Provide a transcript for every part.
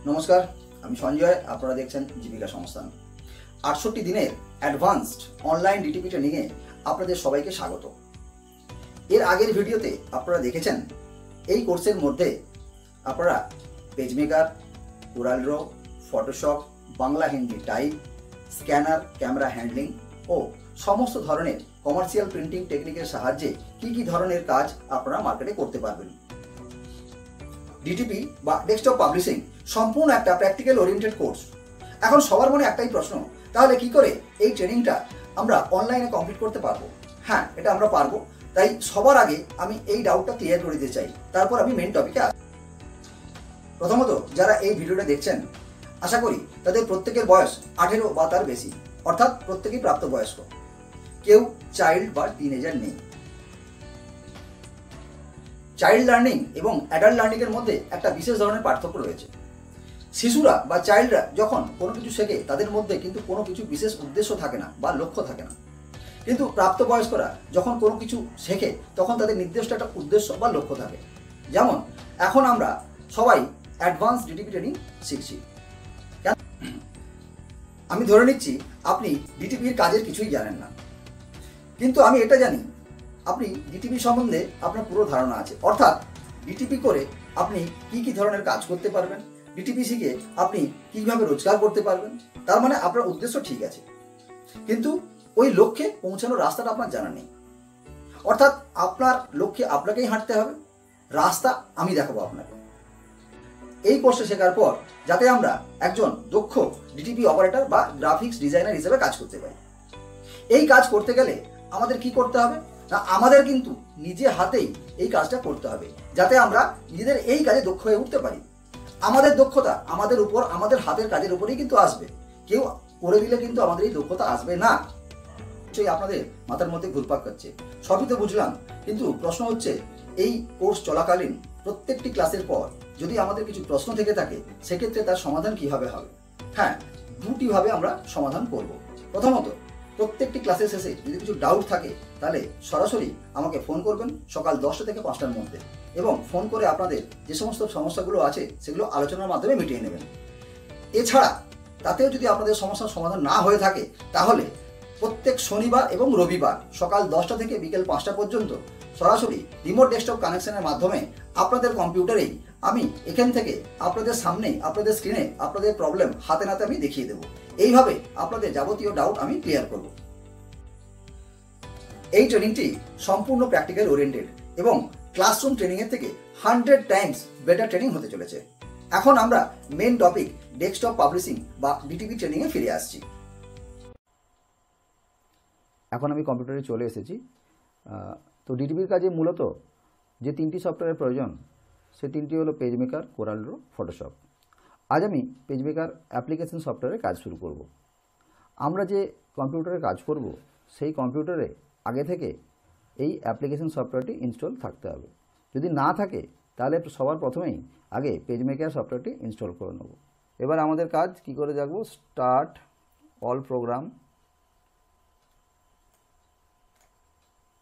নমস্কার, আমি সঞ্জয়। আপনারা দেখছেন জীবিকা সংস্থান। 68 দিনের অ্যাডভান্সড অনলাইন ডিটিপি ট্রেনিংয়ে আপনাদের সবাইকে স্বাগত। এর আগের ভিডিওতে আপনারা দেখেছেন এই কোর্সের মধ্যে আপনারা PageMaker, Corel Draw, Photoshop, Bangla Hindi type, scanner, camera handling ও সমস্ত ধরনের কমার্শিয়াল প্রিন্টিং টেকনিকের সাহায্যে কি ধরনের কাজ আপনারা মার্কেটে করতে পারবেন। ডিটিপি বা ডেস্কটপ পাবলিশিং সম্পূর্ণ একটা প্র্যাকটিক্যাল ওরিয়েন্টেড কোর্স। এখন সবার মনে একটাই প্রশ্ন, তাহলে কি করে এই ট্রেনিংটা আমরা অনলাইনে কমপ্লিট করতে পারবো? হ্যাঁ, এটা আমরা পারবো। তাই সবার আগে আমি এই ডাউটটা ক্লিয়ার করে দিতে চাই, তারপর আমি মেন টপিকে আসব। প্রথমত, যারা এই ভিডিওটা দেখছেন, আশা করি তাদের প্রত্যেকের বয়স 18 বা তার বেশি, অর্থাৎ প্রত্যেকেই প্রাপ্তবয়স্ক। কেউ চাইল্ড বা টিনেজার নেই। চাইল্ড লার্নিং এবং অ্যাডাল্ট লার্নিংয়ের মধ্যে একটা বিশেষ ধরনের পার্থক্য রয়েছে। শিশুরা বা চাইল্ডরা যখন কোনো কিছু শেখে, তাদের মধ্যে কিন্তু কোনো কিছু বিশেষ উদ্দেশ্য থাকে না বা লক্ষ্য থাকে না। কিন্তু প্রাপ্তবয়স্করা যখন কোনো কিছু শেখে, তখন তাদের নির্দিষ্ট একটা উদ্দেশ্য বা লক্ষ্য থাকে। যেমন এখন আমরা সবাই অ্যাডভান্স ডিটিপি ট্রেনিং শিখছি। আমি ধরে নিচ্ছি আপনি ডিটিপির কাজের কিছুই জানেন না, কিন্তু আমি এটা জানি আপনি ডিটিপি সম্বন্ধে আপনার পুরো ধারণা আছে। অর্থাৎ ডিটিপি করে আপনি কি ধরনের কাজ করতে পারবেন, ডিটিপি শিখে আপনি কিভাবে রোজগার করতে পারবেন। তার মানে আপনার উদ্দেশ্য ঠিক আছে, কিন্তু ওই লক্ষ্যে পৌঁছানোর রাস্তাটা আপনার জানা নেই। অর্থাৎ আপনার লক্ষ্যে আপনাকেই হাঁটতে হবে, রাস্তা আমি দেখাবো আপনাকে। এই কোর্সে শেখার পর যাতে আমরা একজন দক্ষ ডিটিপি অপারেটর বা গ্রাফিক্স ডিজাইনার হিসেবে কাজ করতে পারি। এই কাজ করতে গেলে আমাদের কি করতে হবে না, আমাদের কিন্তু নিজে হাতেই এই কাজটা করতে হবে, যাতে আমরা নিজেদের এই কাজে দক্ষ হয়ে উঠতে পারি। আমাদের দক্ষতা আমাদের উপর, আমাদের হাতের কাজের উপরেই কিন্তু আসবে। কেউ করে দিলে কিন্তু আমাদের এই দক্ষতা আসবে না। আপনাদের মাথার মধ্যে ঘুরপাক খাচ্ছে, সবই তো বুঝলাম, কিন্তু প্রশ্ন হচ্ছে এই কোর্স চলাকালীন প্রত্যেকটি ক্লাসের পর যদি আমাদের কিছু প্রশ্ন থেকে থাকে, সেক্ষেত্রে তার সমাধান কিভাবে হবে? হ্যাঁ, দুটি ভাবে আমরা সমাধান করব। প্রথমত, প্রত্যেকটি ক্লাসের শেষে যদি কিছু ডাউট থাকে, তাহলে সরাসরি আমাকে ফোন করবেন সকাল 10টা থেকে 5টার মধ্যে, এবং ফোন করে আপনাদের যে সমস্ত সমস্যাগুলো আছে সেগুলো আলোচনার মাধ্যমে মিটিয়ে নেবেন। এছাড়া তাতেও যদি আপনাদের সমস্যার সমাধান না হয়ে থাকে, তাহলে প্রত্যেক শনিবার এবং রবিবার সকাল 10টা থেকে বিকেল 5টা পর্যন্ত সরাসরি রিমোট ডেস্কটপ কানেকশনের মাধ্যমে আপনাদের কম্পিউটারেই আমি এখান থেকে আপনাদের সামনে, আপনাদের স্ক্রিনে আপনাদের প্রবলেম হাতে নাতে আমি দেখিয়ে দেবো। এইভাবে আপনাদের যাবতীয় ডাউট আমি ক্লিয়ার করব। এই ট্রেনিংটি সম্পূর্ণ প্র্যাকটিক্যাল ওরিয়েন্টেড এবং ক্লাসরুম ট্রেনিংয়ের থেকে 100 টাইমস বেটার ট্রেনিং হতে চলেছে। এখন আমরা মেন টপিক ডেস্কটপ পাবলিশিং বা ডিটিপি ট্রেনিংয়ে ফিরে আসছি। এখন আমি কম্পিউটারে চলে এসেছি। তো ডিটিপির কাজে মূলত যে 3টি সফটওয়্যারের প্রয়োজন, সে 3টি হলো পেজমেকার, কোরাল ড্র, ফটোশপ। আজ আমি পেজমেকার অ্যাপ্লিকেশন সফটওয়্যারে কাজ শুরু করব। আমরা যে কম্পিউটারে কাজ করব, সেই কম্পিউটারে আগে থেকে এই অ্যাপ্লিকেশন সফটওয়্যারটি ইনস্টল থাকতে হবে। যদি না থাকে, তাহলে সবার প্রথমেই আগে পেজমেকার সফটওয়্যারটি ইনস্টল করে নেব। এবার আমাদের কাজ কি করে দেখব? স্টার্ট অল প্রোগ্রাম,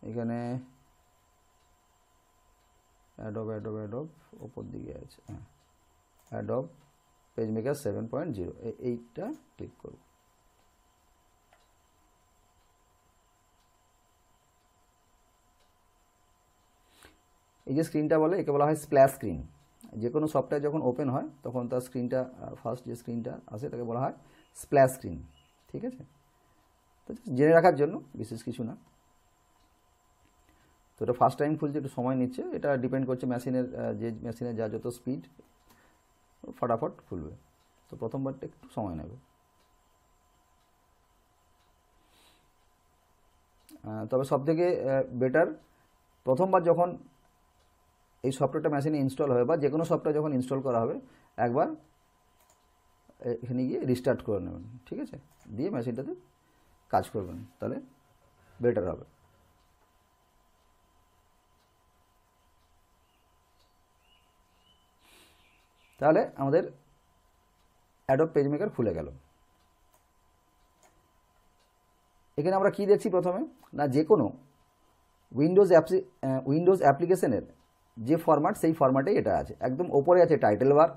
এখানে অ্যাডব ওপর দিকে আছে, হ্যাঁ, অ্যাডব পেজমেকার 7.0, এইটা ক্লিক করব। এই যে স্ক্রিনটা বলে, একে বলা হয় স্প্ল্যাশ স্ক্রিন। যে কোনো সফটওয়্যার যখন ওপেন হয়, তখন তার স্ক্রিনটা, ফার্স্ট যে স্ক্রিনটা আসে তাকে বলা হয় স্প্ল্যাশ স্ক্রিন। ঠিক আছে, তো জেনে রাখার জন্য, বিশেষ কিছু না। তো এটা ফার্স্ট টাইম খুলছে, একটু সময় নিচ্ছে। এটা ডিপেন্ড করছে মেশিনের, যে মেশিনের যা যত স্পিড, ফটাফট খুলবে। তো প্রথমবারটা একটু সময় নেবে। তবে সবথেকে বেটার, প্রথমবার যখন এই সফটওয়্যারটা মেশিনে ইনস্টল হবে, বা যে কোনো সফটওয়্যার যখন ইনস্টল করা হবে, একবার এখানে গিয়ে রিস্টার্ট করে নেবেন। ঠিক আছে, দিয়ে মেশিনটাতে কাজ করবেন, তাহলে বেটার হবে। তাহলে আমাদের অ্যাডব পেজমেকার খুলে গেল। এখানে আমরা কি দেখছি? প্রথমে না, যে কোনো উইন্ডোজ অ্যাপ্লিকেশনের যে ফরম্যাট, সেই ফরম্যাটেই এটা আছে। একদম ওপরে আছে টাইটেল বার,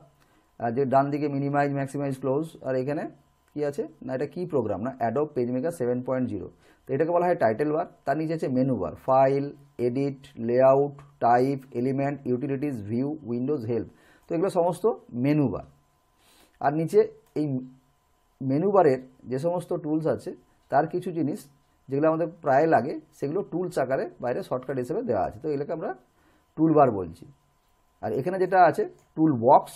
যে ডান দিকে মিনিমাইজ ম্যাক্সিমাইজ ক্লোজ, আর এখানে কি আছে না এটা কি প্রোগ্রাম না অ্যাডোব পেজমেকার 7.0। তো এটাকে বলা হয় টাইটেল বার। তার নিচে আছে menu bar, file, edit, layout, type, element, utilities, view, Windows, help. তো এগুলো সমস্ত মেনু বার। আর নিচে এই মেনু বারের যে সমস্ত টুলস আছে তার কিছু জিনিস যেগুলো আমাদের প্রায় লাগে সেগুলো টুলস আকারে বাইরে শর্টকাট হিসেবে দেওয়া আছে। তো এগুলোকে আমরা টুল বার বলছি। আর এখানে যেটা আছে টুল বক্স,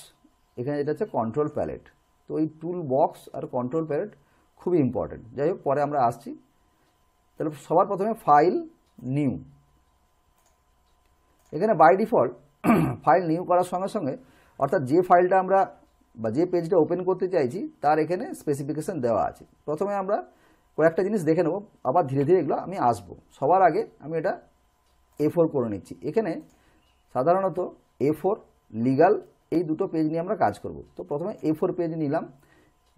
এখানে যেটা আছে কন্ট্রোল প্যালেট। তো এই টুল বক্স আর কন্ট্রোল প্যালেট খুবই ইম্পর্টেন্ট। যাই হোক, পরে আমরা আসছি। তাহলে সবার প্রথমে ফাইল নিউ। এখানে বাই ডিফল্ট ফাইল নিউ করার সঙ্গে সঙ্গে অর্থাৎ যে ফাইলটা আমরা বা যে পেজটা ওপেন করতে চাইছি তার এখানে স্পেসিফিকেশন দেওয়া আছে। প্রথমে আমরা কয়েকটা জিনিস দেখে নেব, আবার ধীরে ধীরে এগুলো আমি আসবো। সবার আগে আমি এটা A4 করে নিচ্ছি। এখানে সাধারণত A4, লিগাল এই দুটো পেজ নিয়ে আমরা কাজ করব। তো প্রথমে A4 পেজ নিলাম,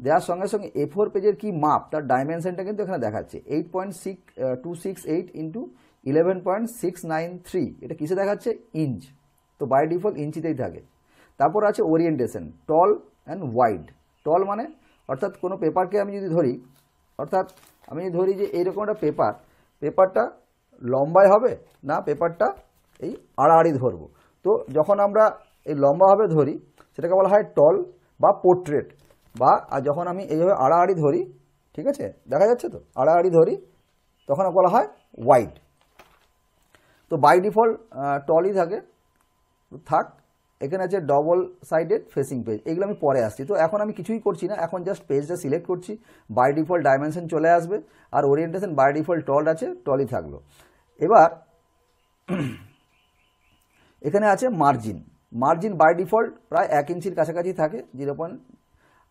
দেওয়ার সঙ্গে সঙ্গে A4 পেজের কি মাপ তার ডাইমেনশনটা কিন্তু এখানে দেখাচ্ছে 8.268 ইন্টু 11.693। এটা কিসে দেখাচ্ছে? ইঞ্চ। তো বাই ডিফল্ট ইঞ্চিতেই থাকে। তারপর আছে ওরিয়েন্টেশন, টল অ্যান্ড ওয়াইড। টল মানে অর্থাৎ কোনো পেপারকে আমি যদি ধরি, অর্থাৎ আমি যদি ধরি যে এইরকম একটা পেপারটা লম্বায় হবে না, পেপারটা এই আড়াআড়ি ধরবো। তো যখন আমরা এই লম্বাভাবে ধরি সেটাকে বলা হয় টল বা পোর্ট্রেট, বা আর যখন আমি এইভাবে আড়াআড়ি ধরি, ঠিক আছে দেখা যাচ্ছে তো, আড়াআড়ি ধরি তখন বলা হয় ওয়াইড। তো বাই ডিফল্ট টলই থাকে, থাক। এখানে আছে ডবল সাইডেড ফেসিং পেজ, এগুলো আমি পরে আসছি। তো এখন আমি কিছুই করছি না, এখন জাস্ট পেজটা সিলেক্ট করছি, বাই ডিফল্ট ডাইমেনশন চলে আসবে, আর ওরিয়েন্টেশন বাই ডিফল্ট টল আছে, টলই থাকলো। এবার এখানে আছে মার্জিন। মার্জিন বাই ডিফল্ট প্রায় 1 ইঞ্চির কাছাকাছি থাকে, 0.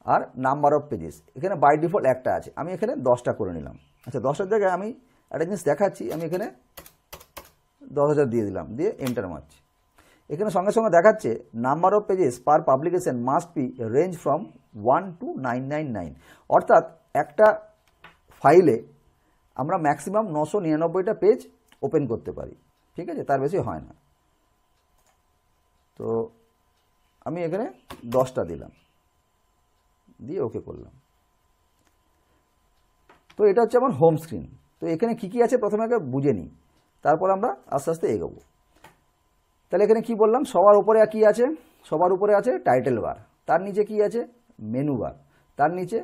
আর নাম্বার অফ পেজেস এখানে বাই ডিফল্ট একটা আছে, আমি এখানে 10টা করে নিলাম। আচ্ছা, 10টার জায়গায় আমি একটা জিনিস দেখাচ্ছি, আমি এখানে 10,000 দিয়ে দিলাম, দিয়ে এন্টার মারছি। এখানে সঙ্গে সঙ্গে দেখাচ্ছে number of pages per publication must be range from 1 to 999। অর্থাৎ একটা ফাইলে আমরা ম্যাক্সিমাম 999টা পেজ ওপেন করতে পারি, ঠিক আছে, তার বেশি হয় না। তো আমি এখানে 10টা দিলাম, দিয়ে ওকে করলাম। তো এটা হচ্ছে আমার হোম স্ক্রিন। তো এখানে কী কী আছে প্রথমে আগে বুঝে নিই, তারপর আমরা আস্তে আস্তে এগোবো। তাহলে এখানে কি বললাম, সবার উপরে কি আছে? সবার উপরে আছে টাইটেল বার, তার নিচে কি আছে? মেনু বার, তার নিচে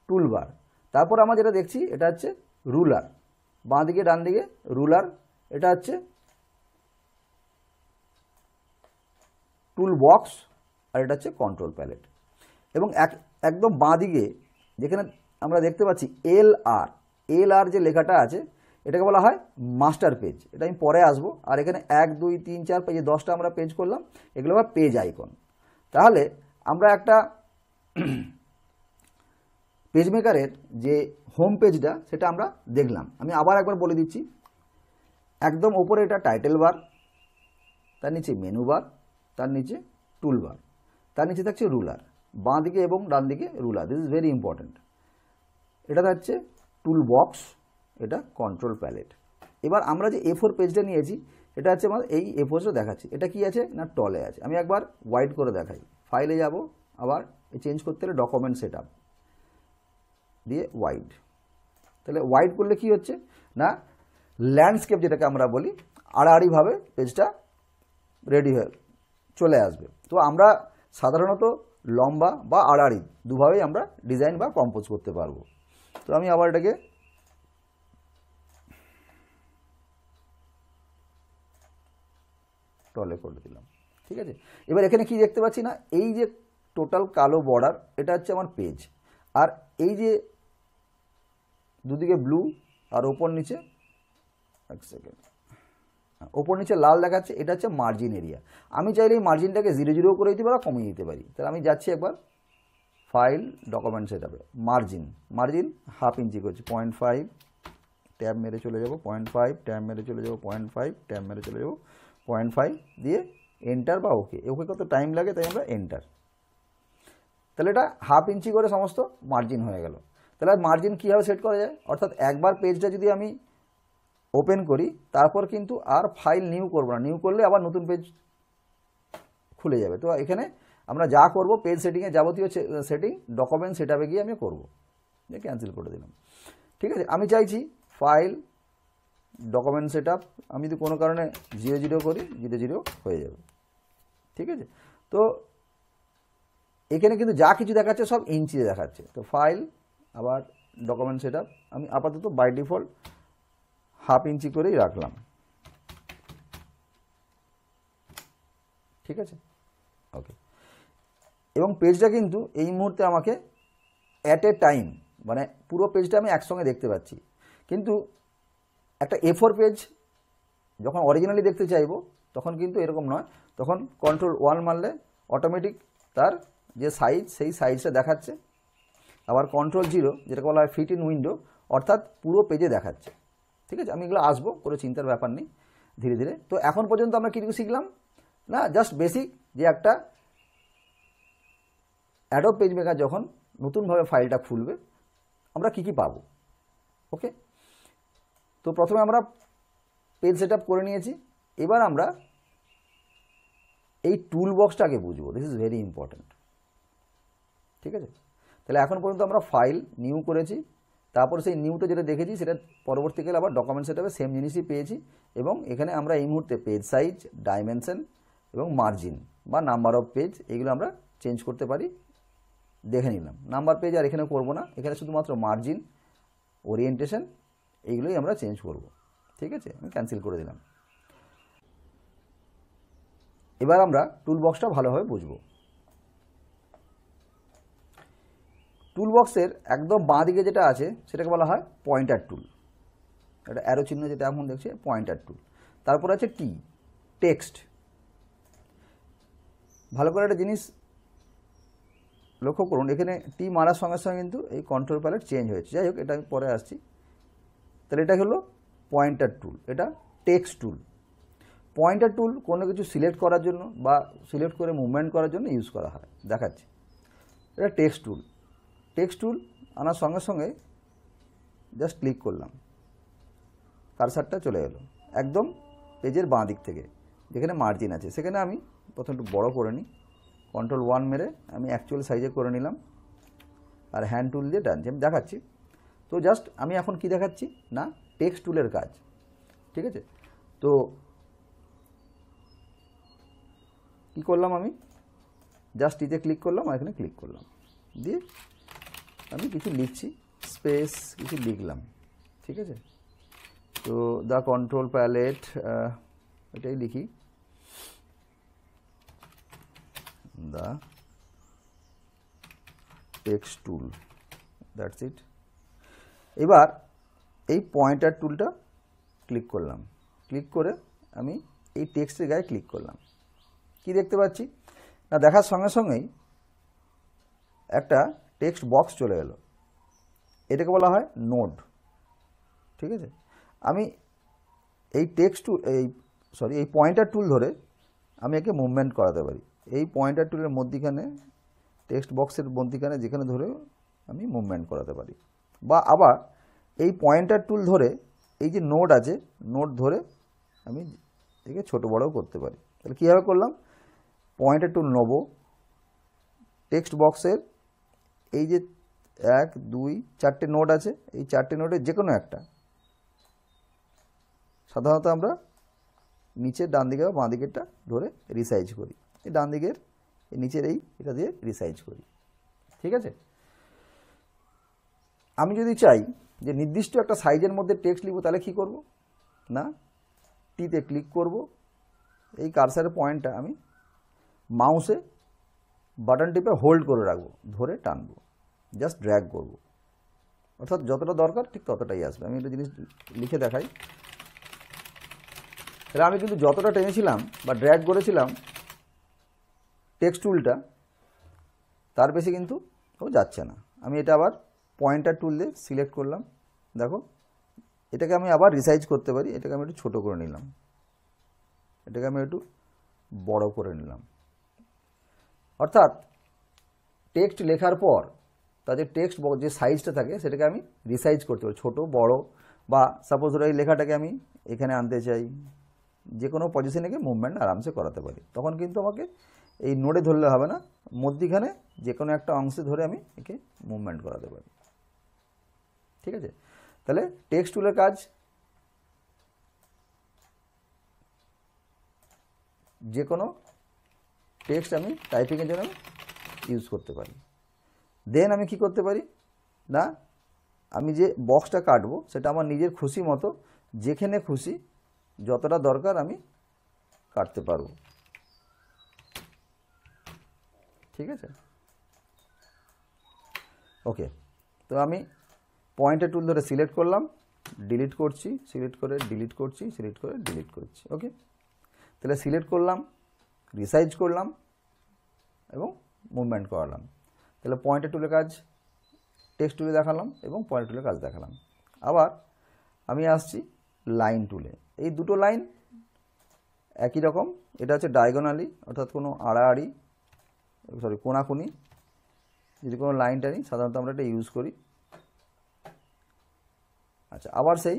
টুল বার। তারপর আমরা যেটা দেখছি এটা হচ্ছে রুলার, বাঁ দিকে ডান দিকে রুলার, এটা হচ্ছে টুল বক্স, আর এটা হচ্ছে কন্ট্রোল প্যালেট। এবং একদম বাঁ দিকে যেখানে আমরা দেখতে পাচ্ছি এল আর যে লেখাটা আছে এটাকে বলা হয় মাস্টার পেজ। এটা আমি পরে আসবো। আর এখানে 1 2 3 4 পেজে 10টা আমরা পেজ করলাম, এগুলো আবার পেজ আইকন। তাহলে আমরা একটা পেজ মেকারের যে হোম পেজটা সেটা আমরা দেখলাম। আমি আবার একবার বলে দিচ্ছি, একদম ওপরে এটা টাইটেল বার, তার নিচে মেনু বার, তার নিচে টুল বার, তার নিচে থাকছে রুলার, বাঁ দিকে এবং ডান দিকে ruler. This is very important. এটা থাকছে টুল বক্স, এটা কন্ট্রোল প্যালেট। এবার আমরা যে A4 পেজটা নিয়েছি এটা হচ্ছে আমার এই A4টা দেখাচ্ছি, এটা কি আছে না টলে আছে। আমি একবার ওয়াইড করে দেখাই, ফাইলে যাব, আবার চেঞ্জ করতে হলে ডকুমেন্ট সেট আপ দিয়ে ওয়াইড। তাহলে ওয়াইড করলে কি হচ্ছে না ল্যান্ডস্কেপ যেটাকে আমরা বলি, আড়াআড়িভাবে পেজটা রেডি হয়ে চলে আসবে। তো আমরা সাধারণত লম্বা বা আড়াআড়ি দুভাবেই আমরা ডিজাইন বা কম্পোজ করতে পারবো। তো আমি আবার এটাকে টলে করে দিলাম, ঠিক আছে। এবার এখানে কি দেখতে পাচ্ছি না, এই যে টোটাল কালো বর্ডার এটা হচ্ছে আমার পেজ, আর এই যে দুদিকে ব্লু আর ওপর নিচে, এক সেকেন্ড, ওপর নিচে লাল দেখাচ্ছে, এটা হচ্ছে মার্জিন এরিয়া। আমি চাইলে এই মার্জিনটাকে 0 0 করে দিতে পারি, কমিয়ে দিতে পারি। তাহলে আমি যাচ্ছি একবার ফাইল ডকুমেন্ট সেট আপে, মার্জিন 1/2 ইঞ্চি করছি, 0.5, ট্যাব মেরে চলে যাব 0.5, ট্যাব মেরে চলে যাব 0.5, ট্যাব মেরে চলে যাব 0.5 দিয়ে এন্টার বা ওকে। ওকে কত টাইম লাগে তাই আমরা এন্টার। তাহলে এটা 1/2 ইঞ্চি করে সমস্ত মার্জিন হয়ে গেল। তাহলে মার্জিন কীভাবে সেট করা যায়, অর্থাৎ একবার পেজটা যদি আমি ওপেন করি তারপর কিন্তু আর ফাইল নিউ করবো না, নিউ করলে আবার নতুন পেজ খুলে যাবে। তো এখানে আমরা যা করব পেজ সেটিংয়ে যাবতীয় সেটিং ডকুমেন্ট সেটআপে গিয়ে আমি করব, যে ক্যান্সেল করে দিলাম। ঠিক আছে, আমি চাইছি ফাইল ডকুমেন্ট সেটআপ, আমি যদি কোনো কারণে 0 করি 0 হয়ে যাবে। ঠিক আছে, তো এখানে কিন্তু যা কিছু দেখাচ্ছে সব ইঞ্চিতে দেখাচ্ছে। তো ফাইল আবার ডকুমেন্ট সেটআপ আমি আপাতত বাই ডিফল্ট 1/2 ইঞ্চি করেই রাখলাম। ঠিক আছে, ওকে। এবং পেজটা কিন্তু এই মুহূর্তে আমাকে অ্যাট এ টাইম, মানে পুরো পেজটা আমি একসঙ্গে দেখতে পাচ্ছি। কিন্তু একটা A4 পেজ যখন অরিজিনালি দেখতে চাইবো তখন কিন্তু এরকম নয়, তখন Ctrl+1 মারলে অটোমেটিক তার যে সাইজ সেই সাইজটা দেখাচ্ছে। আবার Ctrl+0 যেটাকে বলা হয় ফিট ইন উইন্ডো, অর্থাৎ পুরো পেজে দেখাচ্ছে। ঠিক আছে, আমি এগুলো আসবো, কোনো চিন্তার ব্যাপার নেই, ধীরে ধীরে। তো এখন পর্যন্ত আমরা কিছু শিখলাম না, জাস্ট বেসিক যে একটা অ্যাডোব পেজ মেকার যখন নতুনভাবে ফাইলটা খুলবে আমরা কি কি পাবো। ওকে, তো প্রথমে আমরা পেজ সেটআপ করে নিয়েছি, এবার আমরা এই টুল বক্সটাকে বুঝবো। This is very important. ঠিক আছে, তাহলে এখন পর্যন্ত আমরা ফাইল নিউ করেছি, তারপর সেই নিউতে যেটা দেখেছি সেটা পরবর্তীকালে আবার ডকুমেন্ট সেটআপে সেম জিনিসই পেয়েছি। এবং এখানে আমরা এই মুহূর্তে পেজ সাইজ, ডাইমেনশন এবং মার্জিন বা নাম্বার অফ পেজ এগুলো আমরা চেঞ্জ করতে পারি, দেখে নিলাম। নাম্বার পেজ আর এখানে করব না, এখানে শুধুমাত্র মার্জিন, ওরিয়েন্টেশন এইগুলোই আমরা চেঞ্জ করব। ঠিক আছে, আমি ক্যান্সেল করে দিলাম। এবার আমরা টুল বক্সটা ভালোভাবে বুঝবো। টুল বক্সের একদম বাঁ দিকে যেটা আছে সেটাকে বলা হয় পয়েন্টার টুল, এটা অ্যারো চিহ্ন যেটা এখন দেখছে পয়েন্টার টুল। তারপর আছে টেক্সট। ভালো করে একটা জিনিস লক্ষ্য করুন, এখানে মারার সঙ্গে সঙ্গে কিন্তু এই কন্ট্রোল প্যালেট চেঞ্জ হয়েছে। যাই হোক, এটা আমি পরে আসছি। তাহলে এটা হলো পয়েন্টার টুল, এটা টেক্সট টুল। পয়েন্টার টুল কোনো কিছু সিলেক্ট করার জন্য বা সিলেক্ট করে মুভমেন্ট করার জন্য ইউজ করা হয়, দেখাচ্ছি। এটা টেক্সট টুল। টেক্সট টুল আনার সঙ্গে সঙ্গে জাস্ট ক্লিক করলাম, কারসারটা চলে গেল একদম পেজের বাঁ দিক থেকে যেখানে মার্জিন আছে। সেখানে আমি প্রথমে একটু বড় করে নিই, Ctrl+1 মেরে আমি অ্যাকচুয়াল সাইজে করে নিলাম, আর হ্যান্ড টুল দিয়ে টানছি, আমি দেখাচ্ছি। তো জাস্ট আমি এখন কি দেখাচ্ছি না, টেক্সট টুলের কাজ। ঠিক আছে, তো কি করলাম, আমি জাস্ট ইতে ক্লিক করলাম আর এখানে ক্লিক করলাম, দিয়ে আমি কিছু লিখছি, স্পেস কিছু লিখলাম। ঠিক আছে, তো দ্য কন্ট্রোল প্যালেট এটাই লিখি, the text tool, that's it. এবার এই পয়েন্টার টুলটা ক্লিক করলাম, ক্লিক করে আমি এই টেক্সটের গায়ে ক্লিক করলাম। কি দেখতে পাচ্ছি না, দেখার সঙ্গে সঙ্গেই একটা টেক্সট বক্স চলে এলো, এটাকে বলা হয় নোড। ঠিক আছে, আমি এই এই পয়েন্টার টুল ধরে আমি একে মুভমেন্ট করাতে পারি। এই পয়েন্টার টুলের মধ্যিখানে, টেক্সট বক্সের মধ্যিখানে যেখানে ধরে আমি মুভমেন্ট করাতে পারি, বা আবার এই পয়েন্টার টুল ধরে এই যে নোড আছে, নোড ধরে আমি একে ছোটো বড়ও করতে পারি। তাহলে কীভাবে করলাম, পয়েন্টার টুল নেব, টেক্সট বক্সের এই যে 1 2 4টে নোড আছে, এই 4টে নোডের যে কোনো একটা, সাধারণত আমরা নিচের ডান দিকে বা বাঁ দিকেরটা ধরে রিসাইজ করি, এই ডান দিকের এই নিচের এটা দিয়ে রিসাইজ করি। ঠিক আছে, আমি যদি চাই যে নির্দিষ্ট একটা সাইজের মধ্যে টেক্সট লিখব, তাহলে কি করব না, টিতে ক্লিক করব, এই কার্সারের পয়েন্টটা আমি মাউসে বাটন টিপে হোল্ড করে রাখবো, ধরে টানবো, জাস্ট ড্র্যাগ করব, অর্থাৎ যতটা দরকার ঠিক ততটাই আসবে। আমি একটা জিনিস লিখে দেখাই, তাহলে আমি কিন্তু যতটা টেনেছিলাম বা ড্র্যাগ করেছিলাম টেক্সট টুলটা, তার বেশি কিন্তু যাচ্ছে না। আমি এটা আবার পয়েন্টার টুল দিয়ে সিলেক্ট করলাম, দেখো এটাকে আমি আবার রিসাইজ করতে পারি। এটাকে আমি একটু ছোটো করে নিলাম, এটাকে আমি একটু বড় করে নিলাম। অর্থাৎ টেক্সট লেখার পর তাদের টেক্সট যে সাইজটা থাকে সেটাকে আমি রিসাইজ করতে পারি, ছোটো বড়, বা সাপোজ ধরো এই লেখাটাকে আমি এখানে আনতে চাই, যে কোনো পজিশনে গিয়ে মুভমেন্ট আরামসে করাতে পারি। তখন কিন্তু আমাকে এই নোডে ধরলে হবে না, মধ্যিখানে যে কোনো একটা অংশে ধরে আমি একে মুভমেন্ট করাতে পারি। ঠিক আছে, তাহলে টেক্সট টুলের কাজ যে কোনো টেক্সট আমি টাইপিংয়ের জন্য ইউজ করতে পারি। দেন আমি কি করতে পারি না, আমি যে বক্সটা কাটবো সেটা আমার নিজের খুশি মতো যেখানে খুশি যতটা দরকার আমি কাটতে পারবো। ঠিক আছে, ওকে। তো আমি পয়েন্টার টুল ধরে সিলেক্ট করলাম, ডিলিট করছি, সিলেক্ট করে ডিলিট করছি, সিলেক্ট করে ডিলিট করছি। ওকে, তাহলে সিলেক্ট করলাম, রিসাইজ করলাম এবং মুভমেন্ট করালাম। তাহলে পয়েন্টার টুলের কাজ টেক্সট টুলে দেখালাম এবং পয়েন্টার টুলের কাজ দেখালাম। আবার আমি আসছি লাইন টুলে। এই দুটো লাইন একই রকম, এটা হচ্ছে ডায়াগোনালি অর্থাৎ কোনো আড়াআড়ি কোনাকুনি যদি কোনো লাইন টানি সাধারণত আমরা এটা ইউজ করি। আচ্ছা, আবার সেই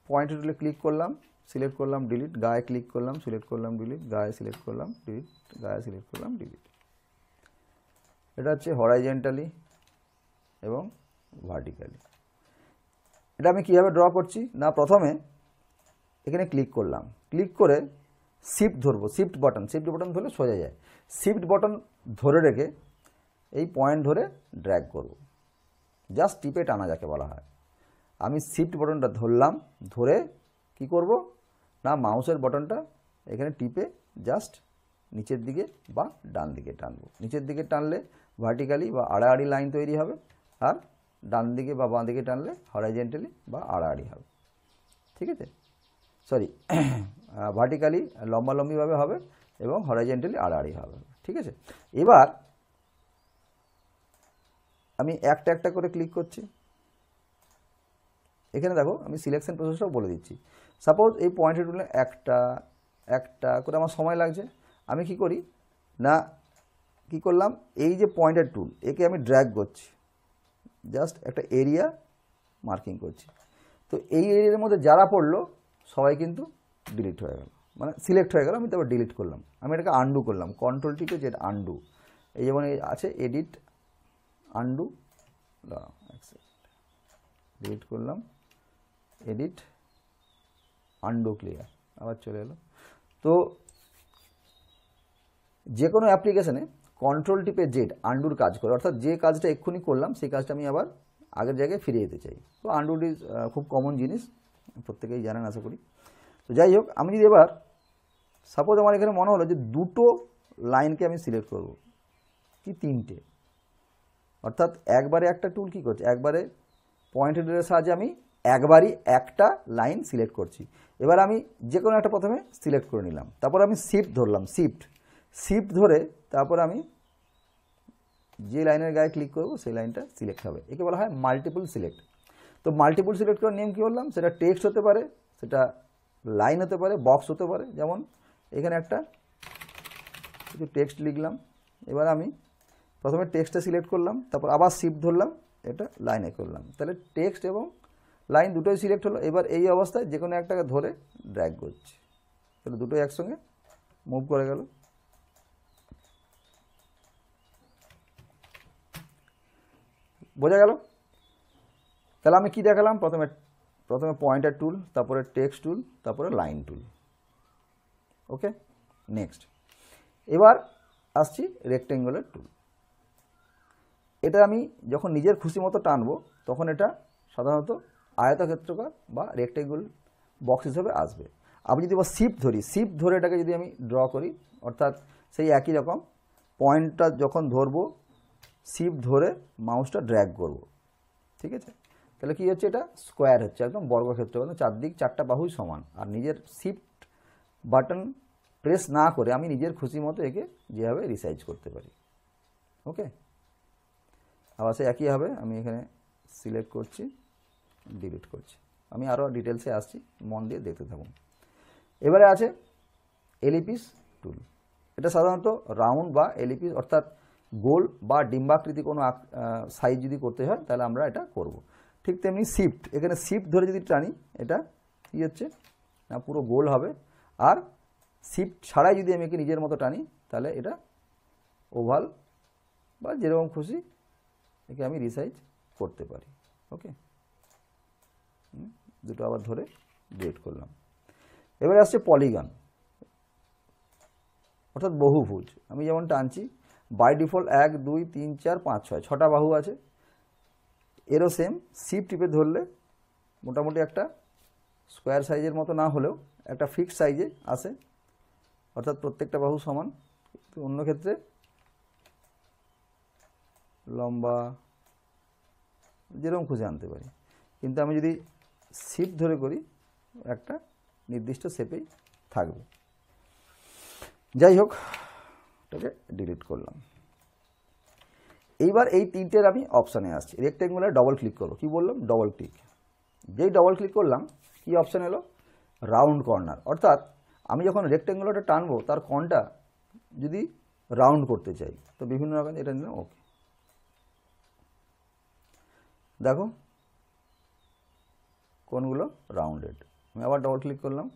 পয়েন্টার টুলে ক্লিক করলাম, সিলেক্ট করলাম, ডিলিট, গায়ে ক্লিক করলাম, সিলেক্ট করলাম, ডিলিট, গায়ে সিলেক্ট করলাম, ডিলিট, গায়ে সিলেক্ট করলাম, ডিলিট। এটা হচ্ছে হরাইজন্টালি এবং ভার্টিক্যালি। এটা আমি কীভাবে ড্র করছি না, প্রথমে এখানে ক্লিক করলাম, ক্লিক করে শিফট ধরবো, শিফট বাটন ধরলে সোজা যায়। শিফট বাটন ধরে রেখে এই পয়েন্ট ধরে ড্র্যাগ করব, জাস্ট টিপে টানা যাকে বলা হয়। আমি শিফট বাটনটা ধরলাম, ধরে কি করব না মাউসের বাটনটা এখানে টিপে জাস্ট নিচের দিকে বা ডান দিকে টানবো। নিচের দিকে টানলে ভার্টিক্যালি বা আড়াআড়ি লাইন তৈরি হবে, আর ডান দিকে বা বাঁ দিকে টানলে হরাইজন্টালি বা আড়াআড়ি হবে। ঠিক আছে, সরি ভার্টিক্যালি লম্বালম্বিভাবে হবে এবং হরাইজন্টালি আড়াআড়ি হবে। ঠিক আছে, এবার আমি একটা একটা করে ক্লিক করছি। এখানে দেখো আমি সিলেকশন প্রসেসটাও বলে দিচ্ছি। সাপোজ এই পয়েন্টের টুলে একটা একটা করে আমার সময় লাগছে, আমি কি করি না, কি করলাম, এই যে পয়েন্টার টুল একে আমি ড্র্যাগ করছি, জাস্ট একটা এরিয়া মার্কিং করছি। তো এই এরিয়ার মধ্যে যারা পড়লো সবাই কিন্তু ডিলিট হয়ে গেল, মানে সিলেক্ট হয়ে গেল। আমি তারপর ডিলিট করলাম, আমি এটাকে আনডু করলাম, কন্ট্রোল টিপে যেটা আনডু, এই যেমন এই আছে এডিট আনডু, ডিলিট করলাম, এডিট আনডু ক্লিয়ার, আবার চলে এলো। তো যে কোনো অ্যাপ্লিকেশনে কন্ট্রোল টিপে জেড আনডুর কাজ করে, অর্থাৎ যে কাজটা এক্ষুনি করলাম সেই কাজটা আমি আবার আগের জায়গায় ফিরে যেতে চাই। তো আনডু ইজ খুব কমন জিনিস, প্রত্যেকেই জানেন আশা করি। তো যাই হোক, আমি যদি এবার সাপোজ আমার এখানে মনে হলো যে দুটো লাইনকে আমি সিলেক্ট করব, কি তিনটে, অর্থাৎ একবারে একটা টুল কি করছে, একবারে পয়েন্টার টুলের সাহায্যে আমি একবারই একটা লাইন সিলেক্ট করছি। এবার আমি যে কোনো একটা প্রথমে সিলেক্ট করে নিলাম, তারপর আমি শিফট ধরলাম, শিফট ধরে তারপর আমি যে লাইনের গায়ে ক্লিক করব সেই লাইনটা সিলেক্ট হবে। একে বলা হয় মাল্টিপল সিলেক্ট। তো মাল্টিপল সিলেক্ট করার নিয়ম কী বললাম, সেটা টেক্সট হতে পারে, সেটা লাইন হতে পারে, বক্স হতে পারে। যেমন এখানে একটা কিছু টেক্সট লিখলাম, এবার আমি প্রথমে টেক্সটটা সিলেক্ট করলাম, তারপর আবার শিফট ধরলাম, এটা লাইনে করলাম, তাহলে টেক্সট এবং লাইন দুটোই সিলেক্ট হলো। এবার এই অবস্থায় যে কোনো একটাকে ধরে ড্র্যাগ করছি, তাহলে দুটোই একসঙ্গে মুভ করে গেল। বোঝা গেল? তাহলে আমি কি দেখালাম, প্রথমে পয়েন্টার টুল, তারপরে টেক্সট টুল, তারপরে লাইন টুল। ওকে, নেক্সট এবার আসছি রেক্টেঙ্গুলার টুল। এটা আমি যখন নিজের খুশি মতো টানবো তখন এটা সাধারণত আয়তক্ষেত্রাকার বা রেক্টেঙ্গুল বক্স হিসেবে আসবে। আমি যদি বা শিফট ধরে এটাকে যদি আমি ড্র করি, অর্থাৎ সেই একই রকম পয়েন্টটা যখন ধরবো শিফট ধরে মাউসটা ড্র্যাগ করব, ঠিক আছে, তাহলে কী হচ্ছে, এটা স্কোয়ার হচ্ছে, একদম বর্গক্ষেত্র, মানে চারদিক চারটা বাহুই সমান। আর নিজের শিফট বাটন প্রেস না করে আমি নিজের খুশি মতো একে যেভাবে রিসাইজ করতে পারি। ওকে, আবার সে একই হবে, আমি এখানে সিলেক্ট করছি, ডিলিট করছি। আমি আরও ডিটেলসে আসছি, মন দিয়ে দেখতে থাকুন। এবারে আছে এলিপিস টুল। এটা সাধারণত রাউন্ড বা এলিপিস অর্থাৎ গোল বা ডিম্বাকৃতি কোনো সাইজ যদি করতে হয় তাহলে আমরা এটা করব। ঠিক তেমনি শিফট, এখানে শিফট ধরে যদি টানি এটা কী হচ্ছে না পুরো গোল হবে, আর শিফট ছাড়াই যদি আমি একে নিজের মতো টানি তাহলে এটা ওভাল বা যেরকম খুশি একে আমি রিসাইজ করতে পারি। ওকে, দুটো আবার ধরে ডিলিট করলাম। এবারে আসছে পলিগন, অর্থাৎ বহুভুজ। আমি যেমন টানছি বাই ডিফল্ট 1 2 3 4 5 6 ছটা বাহু আছে। এরও সেম শিফট টিপে ধরলে মোটামুটি একটা স্কোয়ার সাইজের মতো না হলেও একটা ফিক্সড সাইজে আসে, অর্থাৎ প্রত্যেকটা বাহু সমান। কিন্তু অন্য ক্ষেত্রে লম্বা যেরকম খুঁজে আনতে পারি, কিন্তু আমি যদি শিফট ধরে করি একটা নির্দিষ্ট শেপেই থাকবে। যাই হোক, এটাকে ডিলিট করলাম। এইবার এই তিনটের আমি অপশানে আসছি। রেক্টেঙ্গুলার ডবল ক্লিক করবো। কি বললাম? Double click. যেই ডবল ক্লিক করলাম কি অপশান এলো? Round corner. অর্থাৎ আমি যখন রেক্টেঙ্গুলারটা টানবো তার কোণটা যদি রাউন্ড করতে চাই তো বিভিন্ন রকম এটা নিলাম। ওকে, দেখো কোণগুলো রাউন্ডেড। আমি আবার ডবল ক্লিক করলাম,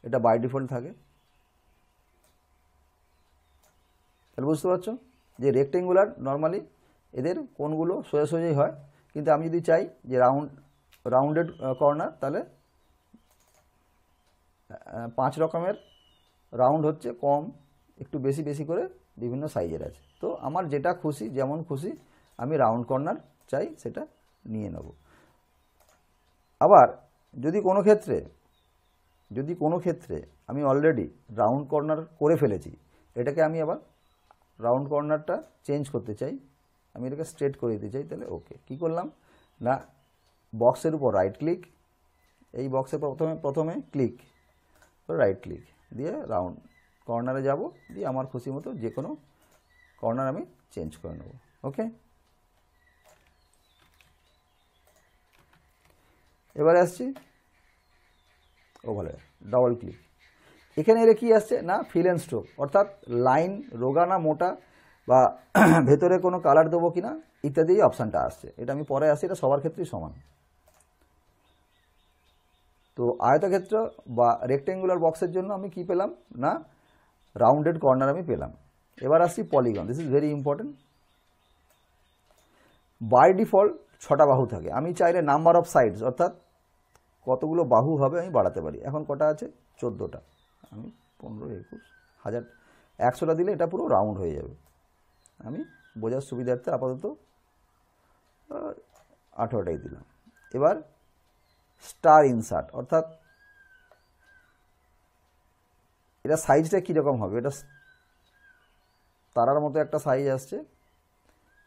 এটা বাই ডিফল্ট থাকে। তাহলে বুঝতে পারছো যে রেক্টেঙ্গুলার নর্মালি এদের কোণগুলো সোজাসুজি হয়, কিন্তু আমি যদি চাই যে রাউন্ডেড কর্নার তাহলে 5 রকমের রাউন্ড হচ্ছে, কম একটু বেশি বেশি করে বিভিন্ন সাইজের আছে। তো আমার যেটা খুশি যেমন খুশি আমি রাউন্ড কর্নার চাই সেটা নিয়ে নেব। আবার যদি কোনো ক্ষেত্রে আমি অলরেডি রাউন্ড কর্নার করে ফেলেছি, এটাকে আমি আবার রাউন্ড কর্নারটা চেঞ্জ করতে চাই, আমি এটাকে স্ট্রেট করে দিতে চাই, তাহলে ওকে। কি করলাম না, বক্সের উপর রাইট ক্লিক, এই বক্সে প্রথমে ক্লিক, রাইট ক্লিক দিয়ে রাউন্ড কর্নারে যাব, দিয়ে আমার খুশি মতো যে কোনো কর্নার আমি চেঞ্জ করে নেব। ওকে, এবারে আসছি ওভালে ডবল ক্লিক। এখানে এর কি আসছে না, ফিল অ্যান্ড স্ট্রোক, অর্থাৎ লাইন রোগা না মোটা বা ভেতরে কোনো কালার দেবো কিনা ইত্যাদি অপশানটা আসছে। এটা আমি পরে আসি, এটা সবার ক্ষেত্রেই সমান। তো আয়তক্ষেত্র বা রেক্টেঙ্গুলার বক্সের জন্য আমি কি পেলাম না, রাউন্ডেড কর্নার আমি পেলাম। এবার আসছি polygon. This is very important. By default 6টা বাহু থাকে। আমি চাইলে নাম্বার অফ সাইডস অর্থাৎ কতগুলো বাহু হবে আমি বাড়াতে পারি। এখন কটা আছে? 14টা। আমি 15 21 1000 100টা দিলে এটা পুরো রাউন্ড হয়ে যাবে। আমি বোঝার সুবিধার্থে আপাতত 18টাই দিলাম। এবার স্টার ইনসার্ট, অর্থাৎ এটা সাইজটা কীরকম হবে, এটা তারার মতো একটা সাইজ আসছে।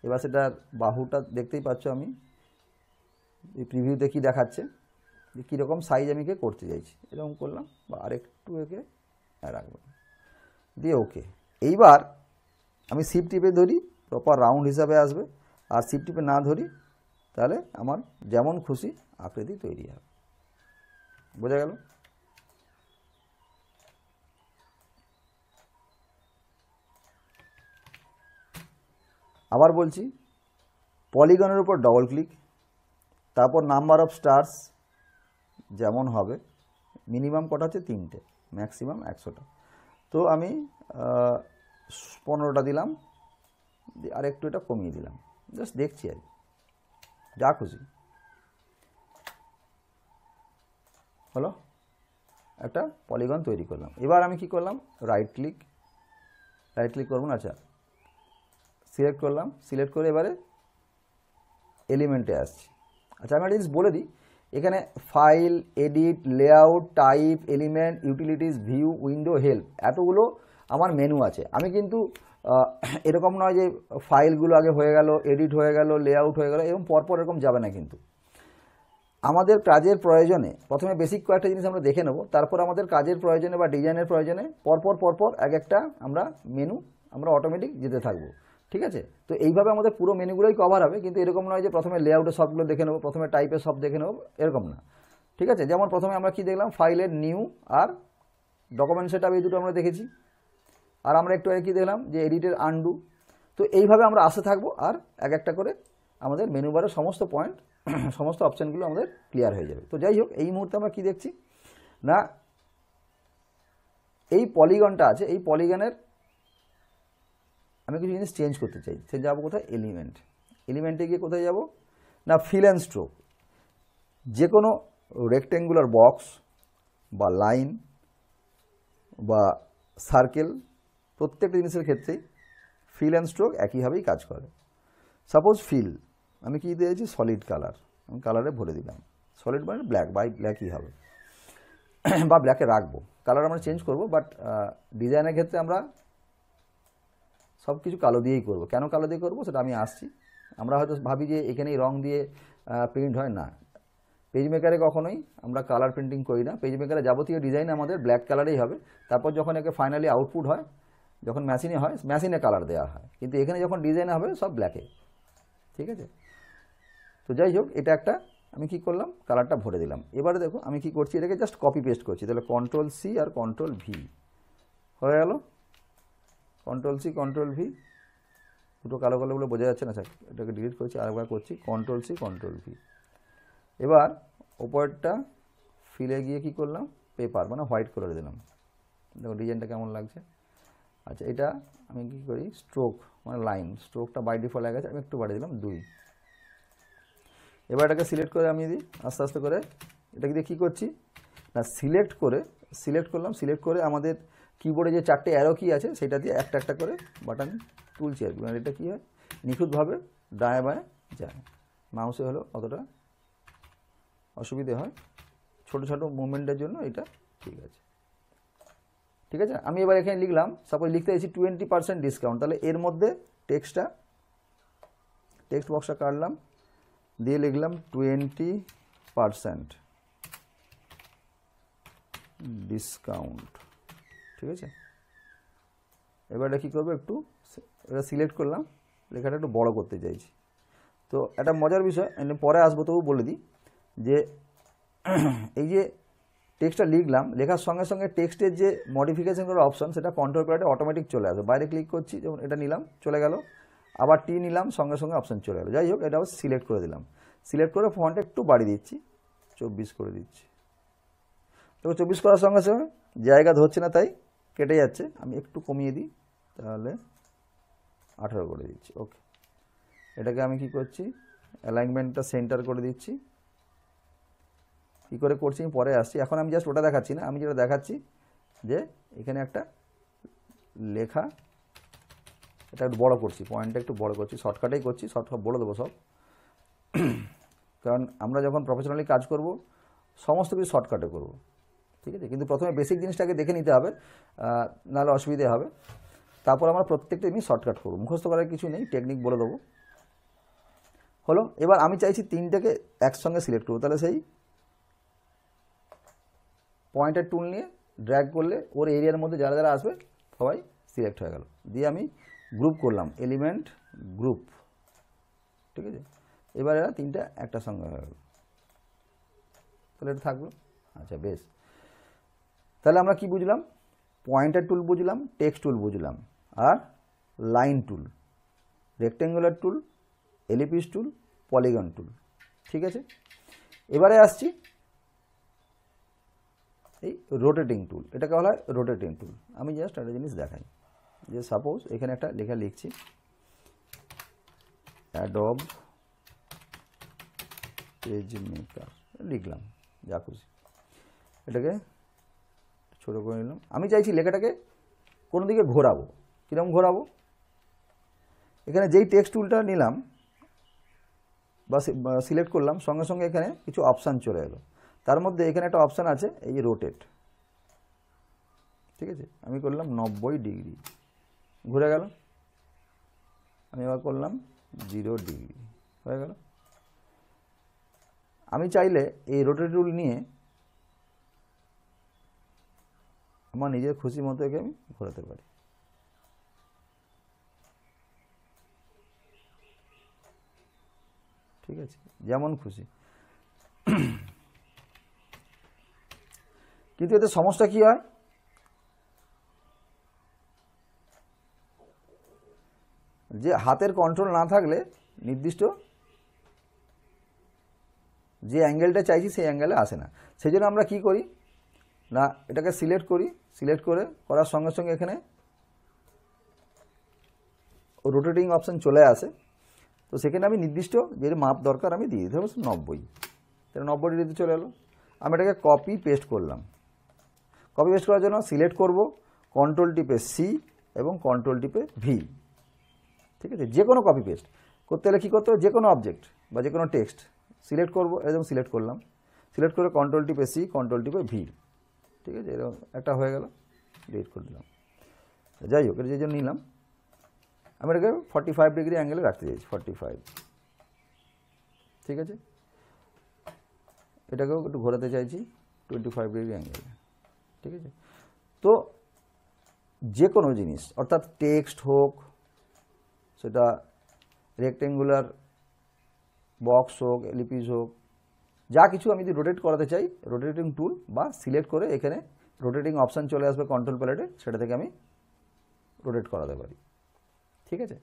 এবার সেটার বাহুটা দেখতেই পাচ্ছ, আমি এই প্রিভিউতে কী দেখাচ্ছে যে কীরকম সাইজ আমি করতে চাইছি, এরকম করলাম বা আরেকটু একে রাখবো দিয়ে ওকে। এইবার আমি শিফট টিপে ধরি, প্রপার রাউন্ড হিসাবে আসবে, আর শিফট টিপে না ধরি তাহলে আমার যেমন খুশি আকৃতি তৈরি হবে। বোঝা গেল? আবার বলছি, পলিগনের উপর ডবল ক্লিক, তারপর নাম্বার অফ স্টার্স যেমন হবে, মিনিমাম কটা হচ্ছে 3টে, ম্যাক্সিমাম 100টা। তো আমি 15টা দিলাম, আর একটু এটা কমিয়ে দিলাম, জাস্ট দেখছি আর যা খুশি হলো, একটা পলিগন তৈরি করলাম। এবার আমি কি করলাম, রাইট ক্লিক করবো না, আচ্ছা সিলেক্ট করলাম, সিলেক্ট করে এবারে এলিমেন্টে আসছি। আচ্ছা আমি একটা জিনিস বলে দিই, এখানে file, edit, layout, type, element, utilities, view, window, help, এতগুলো আমার মেনু আছে। আমি কিন্তু এরকম নয় যে ফাইলগুলো আগে হয়ে গেল, এডিট হয়ে গেল, লেআউট হয়ে গেল, এরকম পরপর এরকম যাবে না। কিন্তু আমাদের কাজের প্রয়োজনে প্রথমে বেসিক কয়েকটা জিনিস আমরা দেখে নেব, তারপর আমাদের কাজের প্রয়োজনে বা ডিজাইনের প্রয়োজনে পরপর এক একটা মেনু আমরা অটোমেটিক যেতে থাকবো। ঠিক আছে? তো এইভাবে আমাদের পুরো মেনুগুলোই কভার হবে, কিন্তু এরকম নয় যে প্রথমে লেআউটের সবগুলো দেখে নেবো, প্রথমে টাইপের সব দেখে নেবো, এরকম না। ঠিক আছে? যেমন প্রথমে আমরা কি দেখলাম, ফাইলের নিউ আর ডকুমেন্ট সেটআপ, এই দুটো আমরা দেখেছি। আর আমরা একটু আগে কী দেখলাম যে এডিটের আনডু। তো এইভাবে আমরা আসতে থাকবো, আর এক একটা করে আমাদের মেনু বারের সমস্ত পয়েন্ট, সমস্ত অপশানগুলো আমাদের ক্লিয়ার হয়ে যাবে। তো যাই হোক, এই মুহূর্তে আমরা কি দেখছি না, এই পলিগনটা আছে, এই পলিগনের আমি কিছু জিনিস চেঞ্জ করতে চাই, সে যাবো কোথায়, এলিমেন্ট। এলিমেন্টে গিয়ে কোথায় যাব না, ফিল অ্যান্ড স্ট্রোক। যে কোনো রেক্টেঙ্গুলার বক্স বা লাইন বা সার্কেল প্রত্যেকটা জিনিসের ক্ষেত্রেই ফিল অ্যান্ড স্ট্রোক একইভাবেই কাজ করে। সাপোজ ফিল, আমি কি দিয়েছি, সলিড কালার, আমি কালারে ভরে দিলাম। সলিড মানে ব্ল্যাক, বাই ব্ল্যাকই হবে বা ব্ল্যাকে রাখবো, কালার আমরা চেঞ্জ করব, বাট ডিজাইনের ক্ষেত্রে আমরা সব কিছু কালো দিয়েই করব। কেন কালো দিয়ে করবো সেটা আমি আসছি। আমরা হয়তো ভাবি যে এখানেই রং দিয়ে প্রিন্ট হয় না, পেজ মেকারে কখনোই আমরা কালার প্রিন্টিং করি না। পেজ মেকারে যাবতীয় ডিজাইন আমাদের ব্ল্যাক কালারেই হবে। তারপর যখন একে ফাইনালি আউটপুট হয়, যখন মেশিনে হয়, মেশিনে কালার দেওয়া হয়, কিন্তু এখানে যখন ডিজাইন হবে সব ব্ল্যাকে। ঠিক আছে, তো যাই হোক, এটা একটা আমি কি করলাম, কালারটা ভরে দিলাম। এবারে দেখো আমি কি করছি, এটাকে জাস্ট কপি পেস্ট করছি। তাহলে কন্ট্রোল সি আর কন্ট্রোল ভি হয়ে গেল, কন্ট্রোল সি কন্ট্রোল ভি, দুটো কালো কালোগুলো বোঝা যাচ্ছে না, স্যার এটাকে ডিলিট করছি, আরেকবার করছি, কন্ট্রোল সি কন্ট্রোল ভি। এবার ওপরটা ফিলে গিয়ে কি করলাম, পেপার মানে হোয়াইট করে দিলাম। দেখো ডিজাইনটা কেমন লাগছে। আচ্ছা, এটা আমি কি করি, স্ট্রোক মানে লাইন, স্ট্রোকটা বাই ডিফল্ট হয়ে গেছে, আমি একটু বাড়িয়ে দিলাম 2। এবার এটাকে সিলেক্ট করে আমি দিই আস্তে আস্তে করে। এটাকে দিয়ে কী করছি না, সিলেক্ট করলাম, সিলেক্ট করে আমাদের কিবোর্ডে যে 4টে অ্যারো কি আছে সেটা দিয়ে একটা একটা করে বাটন তুলছি আর কি। মানে এটা কী হয়, নিখুঁতভাবে ডায়ে বায়ে যায়। মাউসে হলো অতটা অসুবিধে হয়, ছোটো ছোটো মুভমেন্টের জন্য এটা ঠিক আছে। ঠিক আছে, আমি এবার এখানে লিখলাম, সাপোজ লিখতে চাইছি 20% ডিসকাউন্ট। তাহলে এর মধ্যে টেক্সট বক্সটা কাটলাম, দিয়ে লিখলাম 20% ডিসকাউন্ট। ঠিক আছে, এবার এটা কী করবো, একটু এটা সিলেক্ট করলাম, লেখাটা একটু বড় করতে চাইছি। তো একটা মজার বিষয়, পরে আসবো, তবু বলে দিই যে এই যে টেক্সটটা লিখলাম, লেখার সঙ্গে সঙ্গে টেক্সটের যে মডিফিকেশন করার অপশন সেটা কন্ট্রোল প্যাডে অটোমেটিক চলে আসবে। বাইরে ক্লিক করছি, যেমন এটা নিলাম চলে গেল, আবার টি নিলাম সঙ্গে সঙ্গে অপশন চলে গেল। যাই হোক, এটা সিলেক্ট করে দিলাম, সিলেক্ট করে ফন্টটা একটু বাড়িয়ে দিচ্ছি, 24 করে দিচ্ছি। তো 24 করার সঙ্গে সঙ্গে জায়গা ধরছে না, তাই কেটে যাচ্ছে, আমি একটু কমিয়ে দিই, তাহলে 18 করে দিচ্ছি। ওকে, এটাকে আমি কি করছি, অ্যালাইনমেন্টটা সেন্টার করে দিচ্ছি। কী করে করছি আমি পরে আসছি, এখন আমি জাস্ট ওটা দেখাচ্ছি না, আমি যেটা দেখাচ্ছি যে এখানে একটা লেখা, এটা একটু বড় করছি, পয়েন্টটা একটু বড় করছি, শর্টকাটেই করছি, শর্টকাট বলে দেবো সব, কারণ আমরা যখন প্রফেশনালি কাজ করব সমস্ত কিছু শর্টকাটে করব। ঠিক আছে, কিন্তু প্রথমে বেসিক জিনিসটাকে দেখে নিতে হবে, নাহলে অসুবিধে হবে। তারপর আমরা প্রত্যেকটা জিনিস শর্টকাট করবো, মুখস্থ করার কিছু নেই, টেকনিক বলে দেবো। হলো, এবার আমি চাইছি 3টাকে একসঙ্গে সিলেক্ট করবো। তাহলে সেই পয়েন্টার টুল নিয়ে ড্র্যাগ করলে ওর এরিয়ার মধ্যে যারা যারা আসবে সবাই সিলেক্ট হয়ে গেল। দিয়ে আমি গ্রুপ করলাম, এলিমেন্ট গ্রুপ। ঠিক আছে, এবার এরা 3টা একটা সঙ্গে হয়ে গেল, তাহলে এটা থাকলো। আচ্ছা বেশ, তাহলে আমরা কি বুঝলাম, পয়েন্টার টুল বুঝলাম, টেক্সট টুল বুঝলাম, আর লাইন টুল, রেক্টেঙ্গুলার টুল, এলিপিস টুল, পলিগন টুল। ঠিক আছে, এবারে আসছি এই রোটেটিং টুল, এটাকে বলা হয় রোটেটিং টুল। আমি জাস্ট একটা জিনিস দেখাই, যে সাপোজ এখানে একটা লেখা লিখছি, অ্যাডোব পেজ মেকার লিখলাম, যা খুশি, এটাকে ছোটো করে নিলাম। আমি চাইছি লেখাটাকে কোনো দিকে ঘোরাবো, কীরকম ঘোরাবো, এখানে যেই টেক্সট টুলটা নিলাম বা সিলেক্ট করলাম, সঙ্গে সঙ্গে এখানে কিছু অপশান চলে এলো। তার মধ্যে এখানে একটা অপশান আছে এই যে রোটেট। ঠিক আছে, আমি করলাম 90 ডিগ্রি, ঘুরে গেল। আমি এবার করলাম 0 ডিগ্রি, হয়ে গেল। আমি চাইলে এই রোটেট টুল নিয়ে আমার নিজের খুশি মতো একে আমি ঘোরাতে পারি। ঠিক আছে, যেমন খুশি। কিন্তু এতে সমস্যা কি হয়, যে হাতের কন্ট্রোল না থাকলে নির্দিষ্ট যে অ্যাঙ্গেলটা চাইছি সেই অ্যাঙ্গেলে আসে না। সেই জন্য আমরা কি করি না, এটাকে সিলেক্ট করি, সিলেক্ট করার সঙ্গে সঙ্গে এখানে রোটেটিং অপশান চলে আসে। তো সেখানে আমি নির্দিষ্ট যে মাপ দরকার আমি দিয়ে দিতে হবে 90, তাহলে 90 ডিগ্রিতে চলে এলো। আমি এটাকে কপি পেস্ট করলাম। কপি পেস্ট করার জন্য সিলেক্ট করব, কন্ট্রোল টিপে সি এবং কন্ট্রোল টিপে ভি। ঠিক আছে, যে কোনো কপি পেস্ট করতে হলে কী করতে হবে, যে কোনো অবজেক্ট বা যে কোনো টেক্সট সিলেক্ট করব, এরকম সিলেক্ট করলাম, সিলেক্ট করে কন্ট্রোল টিপে সি, কন্ট্রোল টিপে ভি। ঠিক আছে, এরকম একটা হয়ে গেল, ডিলিট করে দিলাম। যাই হোক, এটা যে জন্য নিলাম, আমি এটাকে 45 ডিগ্রি অ্যাঙ্গেলে রাখতে চাইছি, 45। ঠিক আছে, এটাকেও একটু ঘোরাতে চাইছি 25 ডিগ্রি অ্যাঙ্গেলে। ঠিক আছে, তো যে কোনো জিনিস অর্থাৎ টেক্সট হোক, সেটা রেক্টেঙ্গুলার বক্স হোক, এলিপিস হোক, যা কিছু আমি যদি রোটেট করাতে চাই, রোটেটিং টুল বা সিলেক্ট করে এখানে রোটেটিং অপশান চলে আসবে কন্ট্রোল প্যালেটে, সেটা থেকে আমি রোটেট করাতে পারি। ঠিক আছে,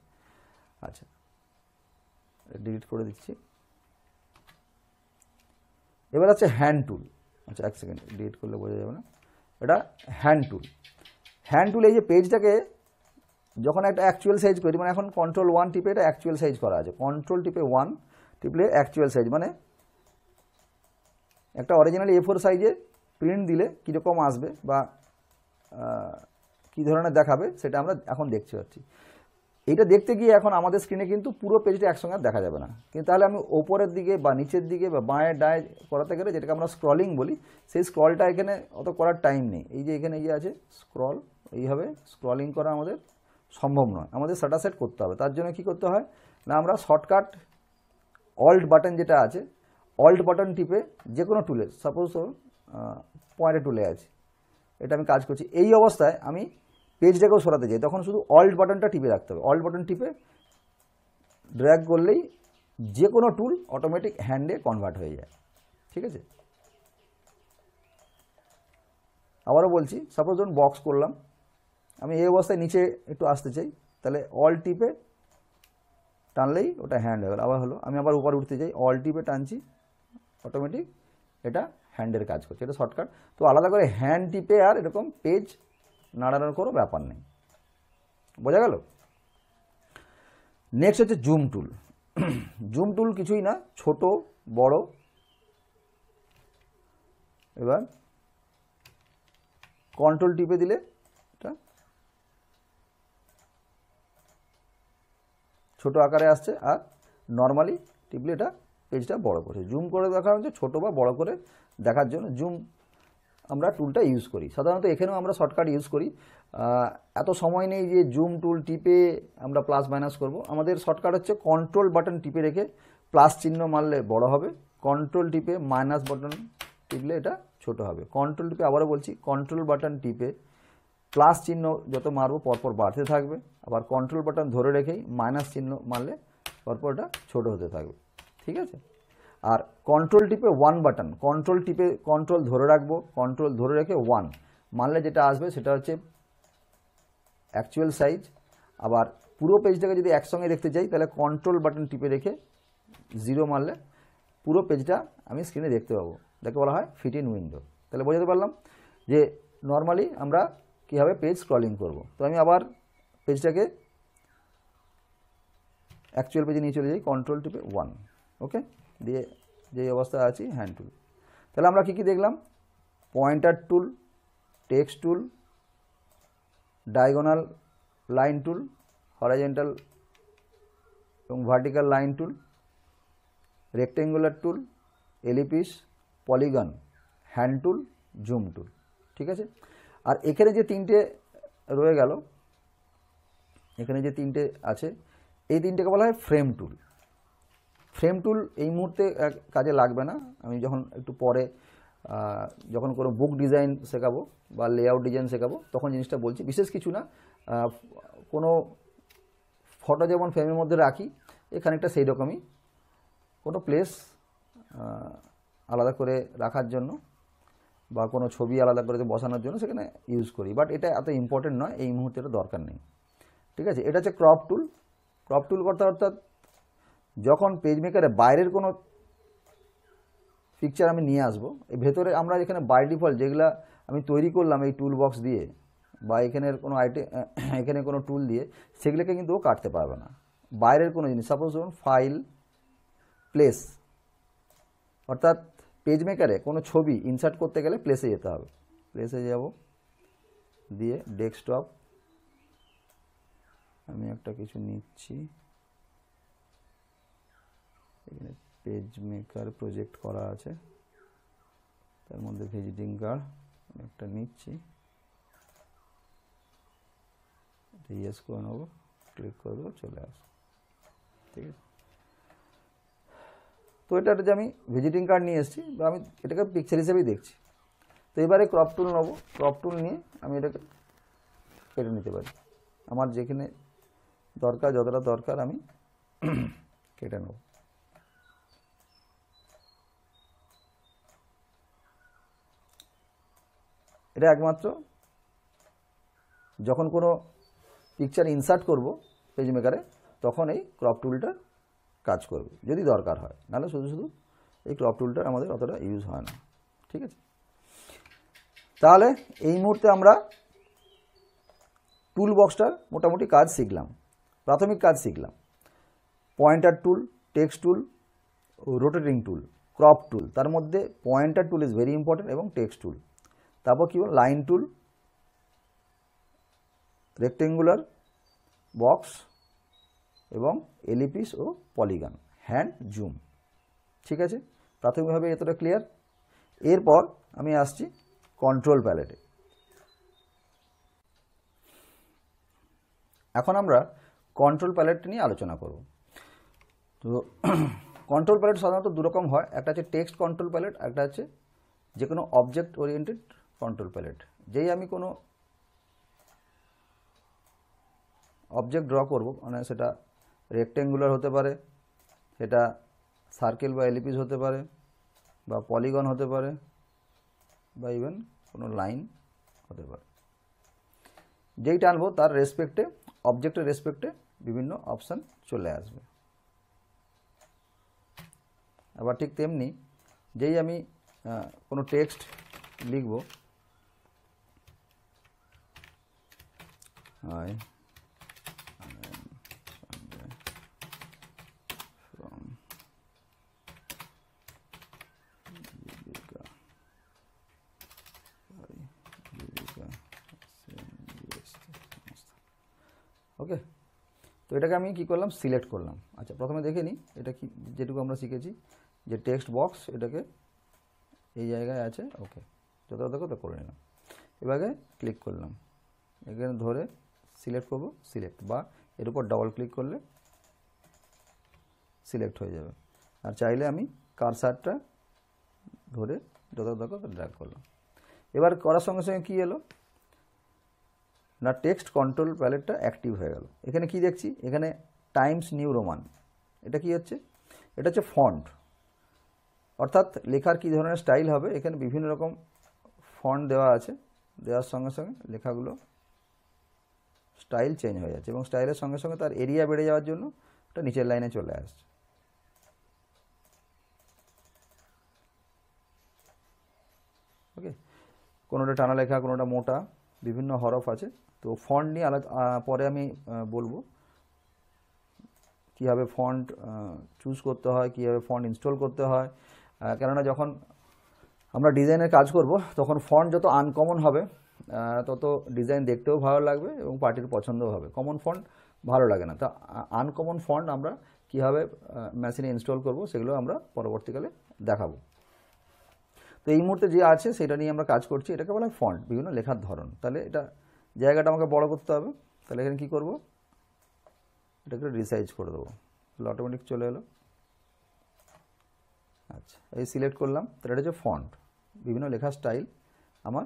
আচ্ছা ডিলিট করে দিচ্ছি। এবার আছে হ্যান্ড টুল। আচ্ছা এক সেকেন্ড, ডিলিট করলে বোঝা যাবে না, এটা হ্যান্ড টুল। হ্যান্ড টুল এই যে পেজটাকে যখন একটা অ্যাকচুয়াল সাইজ করি, মানে এখন কন্ট্রোল 1 টিপে এটা অ্যাকচুয়াল সাইজ করা আছে, কন্ট্রোল টিপে 1 টিপলে অ্যাকচুয়াল সাইজ, মানে একটা অরিজিনালি A4 সাইজে প্রিন্ট দিলে কীরকম আসবে বা কী ধরনের দেখাবে সেটা আমরা এখন দেখতে পাচ্ছি। এইটা দেখতে গিয়ে এখন আমাদের স্ক্রিনে কিন্তু পুরো পেজটা একসঙ্গে দেখা যাবে না, কিন্তু তাহলে আমি ওপরের দিকে বা নিচের দিকে বা বাঁয়ে ডায়ে করাতে গেলে, যেটাকে আমরা স্ক্রলিং বলি, সেই স্ক্রলটা এখানে অত করার টাইম নেই। এই যে এখানে যে আছে স্ক্রল, এইভাবে স্ক্রলিং করা আমাদের সম্ভব নয়, আমাদের সেটা সেট করতে হবে। তার জন্য কি করতে হয় না, আমরা শর্টকাট অল্ট বাটন যেটা আছে, অল্ট বাটন টিপে যে কোনো টুলে, সাপোজ পয়েন্টের টুলে আছে, এটা আমি কাজ করছি, এই অবস্থায় আমি পেজটাকেও সরাতে চাই, তখন শুধু অল্ট বাটনটা টিপে রাখতে হবে। অল্ট বাটন টিপে ড্র্যাগ করলেই যে কোনো টুল অটোমেটিক হ্যান্ডে কনভার্ট হয়ে যায়। ঠিক আছে, আবারও বলছি, সাপোজ ধরুন বক্স করলাম, আমি এই অবস্থায় নিচে একটু আসতে চাই, তাহলে অল টিপে টানলেই ওটা হ্যান্ড হয়ে গেল। আবার হলো, আমি আবার উপরে উঠতে চাই, অল টিপে টানছি, অটোমেটিক এটা হ্যান্ডের কাজ করছে, এটা শর্টকাট। তো আলাদা করে হ্যান্ড টিপে আর এরকম পেজ নাড়ানোর কোনো ব্যাপার নেই, বোঝা গেল। নেক্সট হচ্ছে জুম টুল। জুম টুল কিছুই না, ছোট বড়, এবার কন্ট্রোল টিপে দিলে এটা ছোট আকারে আসছে, আর নর্মালি টিপলে এটা পেজটা বড় করছে। জুম করে দেখা হচ্ছে ছোটো বা বড় করে দেখার জন্য জুম আমরা টুলটা ইউজ করি। সাধারণত এখানেও আমরা শর্টকাট ইউজ করি, এত সময় নেই যে জুম টুল টিপে আমরা প্লাস মাইনাস করব। আমাদের শর্টকাট হচ্ছে কন্ট্রোল বাটন টিপে রেখে প্লাস চিহ্ন মারলে বড় হবে, কন্ট্রোল টিপে মাইনাস বাটন টিপলে এটা ছোট হবে। কন্ট্রোল টিপে, আবারও বলছি, কন্ট্রোল বাটন টিপে প্লাস চিহ্ন যত মারবো পরপর বাড়তে থাকবে, আবার কন্ট্রোল বাটন ধরে রেখেই মাইনাস চিহ্ন মারলে পরপর এটা ছোটো হতে থাকবে। ঠিক আছে, আর কন্ট্রোল টিপে 1 বাটন, কন্ট্রোল টিপে কন্ট্রোল ধরে রাখবো, কন্ট্রোল ধরে রেখে 1 মারলে যেটা আসবে সেটা হচ্ছে অ্যাকচুয়াল সাইজ। আবার পুরো পেজটাকে যদি একসঙ্গে দেখতে চাই, তাহলে কন্ট্রোল বাটন টিপে রেখে 0 মারলে পুরো পেজটা আমি স্ক্রিনে দেখতে পাবো, যাকে বলা হয় ফিট ইন উইন্ডো। তাহলে বোঝাতে পারলাম যে নর্মালি আমরা কীভাবে পেজ স্ক্রলিং করব। তো আমি আবার পেজটাকে অ্যাকচুয়াল পেজে নিয়ে চলে যাই, কন্ট্রোল টিপে 1, ওকে, দিয়ে যেই অবস্থায় আছি হ্যান্ড টুল। তাহলে আমরা কী কী দেখলাম, pointer tool, text tool, diagonal line tool, horizontal এবং vertical line tool, rectangular tool, ellipse, polygon, hand tool, zoom tool. ঠিক আছে, আর এখানে যে তিনটে রয়ে গেল, এখানে যে তিনটে আছে, এই তিনটেকে বলা হয় ফ্রেম টুল। ফ্রেম টুল এই মুহূর্তে কাজে লাগবে না, আমি যখন একটু পরে যখন কোনো বুক ডিজাইন শেখাবো বা লেআউট ডিজাইন শেখাবো তখন জিনিসটা বলছি। বিশেষ কিছু না, কোনো ফটো যেমন ফ্রেমের মধ্যে রাখি, এখানেটা সেই রকমই কোনো প্লেস আলাদা করে রাখার জন্য বা কোনো ছবি আলাদা করে বসানোর জন্য সেখানে ইউজ করি, বাট এটা এত ইম্পর্টেন্ট নয়, এই মুহূর্তে এটা দরকার নেই। ঠিক আছে, এটা হচ্ছে ক্রপ টুল। ক্রপ টুল করতে অর্থাৎ যখন পেজ মেকারে বাইরের কোনো পিকচার আমি নিয়ে আসবো, এই ভেতরে আমরা এখানে বাই ডিফল্ট যেগুলা আমি তৈরি করলাম এই টুল বক্স দিয়ে, বা এখানের কোনো এখানে কোনো টুল দিয়ে সেগুলোকে কিন্তু ও কাটতে পারবে না। বাইরের কোনো জিনিস, সাপোজ ধরুন ফাইল, প্লেস, অর্থাৎ পেজ মেকারে কোনো ছবি ইনসার্ট করতে গেলে প্লেসে যেতে হবে। প্লেসে যাব, দিয়ে ডেস্কটপ, আমি একটা কিছু নিচ্ছি, এখানে পেজ মেকার প্রজেক্ট করা আছে, তার মধ্যে ভিজিটিং কার্ড আমি একটা নিচ্ছি, ইয়েস করে নেবো, ক্লিক করবো, চলে আসবে। ঠিক আছে, তো এটাতে যে আমি ভিজিটিং কার্ড নিয়ে এসেছি, বা আমি এটাকে পিকচার হিসেবেই দেখছি। তো এবারে ক্রপ টুল নেবো, ক্রপ টুল নিয়ে আমি এটাকে কেটে নিতে পারি, আমার যেখানে দরকার, যতটা দরকার আমি কেটে নেব। এটা একমাত্র যখন কোনো পিকচার ইনসার্ট করব পেজ মেকারে, তখন এই ক্রপ টুলটা কাজ করবে, যদি দরকার হয়, নাহলে শুধু শুধু এই ক্রপ টুলটা আমাদের অতটা ইউজ হয় না। ঠিক আছে, তাহলে এই মুহূর্তে আমরা টুল বক্সটার মোটামুটি কাজ শিখলাম, প্রাথমিক কাজ শিখলাম। পয়েন্টার টুল, টেক্সট টুল, রোটেটিং টুল, ক্রপ টুল, তার মধ্যে pointer tool is very important, এবং টেক্সট টুল। তারপর কি লাইন টুল, রেক্টেঙ্গুলার, বক্স, এবং এলিপিস ও পলিগন, হ্যান্ড, জুম। ঠিক আছে, প্রাথমিকভাবে এতটা ক্লিয়ার। এরপর আমি আসছি কন্ট্রোল প্যালেটে। এখন আমরা কন্ট্রোল প্যালেট নিয়ে আলোচনা করব। তো কন্ট্রোল প্যালেট সাধারণত দুরকম হয়, একটা হচ্ছে টেক্সট কন্ট্রোল প্যালেট, একটা হচ্ছে যে কোনো অবজেক্ট ওরিয়েন্টেড কন্ট্রোল প্যালেট। যেই আমি কোনো অবজেক্ট ড্র করব, মানে সেটা রেক্টেঙ্গুলার হতে পারে, সেটা সার্কেল বা এলিপিস হতে পারে, বা পলিগন হতে পারে, বা ইভেন কোনো লাইন হতে পারে, যেই টানবো তার রেসপেক্টে, অবজেক্টের রেসপেক্টে বিভিন্ন অপশান চলে আসবে। আবার ঠিক তেমনি যেই আমি কোনো টেক্সট লিখব, হাই ফ্রম জীবিকা, ওকে। তো এটাকে আমি কি করলাম, সিলেক্ট করলাম। আচ্ছা, প্রথমে দেখে নিই এটা কি, যেটুকু আমরা শিখেছি যে টেক্সট বক্স, এটাকে এই জায়গায় আছে, ওকে, যতটা দেখো তো করে নিলাম। এবারে ক্লিক করলাম, এখানে ধরে সিলেক্ট করব, সিলেক্ট, বা এর উপর ডাবল ক্লিক করলে সিলেক্ট হয়ে যাবে। আর চাইলে আমি কারসারটা ধরে যতটা দেখো ড্র্যাগ করলাম। এবার করার সঙ্গে সঙ্গে কী এলো না, টেক্সট কন্ট্রোল প্যালেটটা অ্যাক্টিভ হয়ে গেল। এখানে কি দেখছি, এখানে টাইমস নিউ রোমান, এটা কি হচ্ছে, এটা হচ্ছে ফন্ট, অর্থাৎ লেখার কী ধরনের স্টাইল হবে। এখানে বিভিন্ন রকম ফন্ট দেওয়া আছে, দেওয়ার সঙ্গে সঙ্গে লেখাগুলো স্টাইল চেঞ্জ হয়ে যাচ্ছে, এবং স্টাইলের সঙ্গে সঙ্গে তার এরিয়া বেড়ে যাওয়ার জন্য এটা নিচের লাইনে চলে আসছে। ওকে, কোনোটা টানা লেখা, কোনোটা মোটা, বিভিন্ন হরফ আছে। তো ফন্ট নিয়ে পরে আমি বলবো কীভাবে ফন্ট চুজ করতে হয়, কীভাবে ফন্ট ইনস্টল করতে হয়। কেননা যখন আমরা ডিজাইনের কাজ করব, তখন ফন্ট যত আনকমন হবে তত ডিজাইন দেখতেও ভালো লাগবে এবং পার্টির পছন্দও হবে। কমন ফন্ট ভালো লাগে না, তা আনকমন ফন্ট আমরা কীভাবে মেশিনে ইনস্টল করব সেগুলো আমরা পরবর্তীকালে দেখাবো। তো এই মুহূর্তে যে আছে সেটা নিয়ে আমরা কাজ করছি, এটাকে বলা হয় ফন্ট, বিভিন্ন লেখার ধরন। তাহলে এটা জায়গাটা আমাকে বড় করতে হবে, তাহলে এখানে কী করব, এটাকে রিসাইজ করে দেবো, তাহলে অটোমেটিক চলে এলো। আচ্ছা, এই সিলেক্ট করলাম, তাহলে এটা হচ্ছে ফন্ট, বিভিন্ন লেখার স্টাইল আমার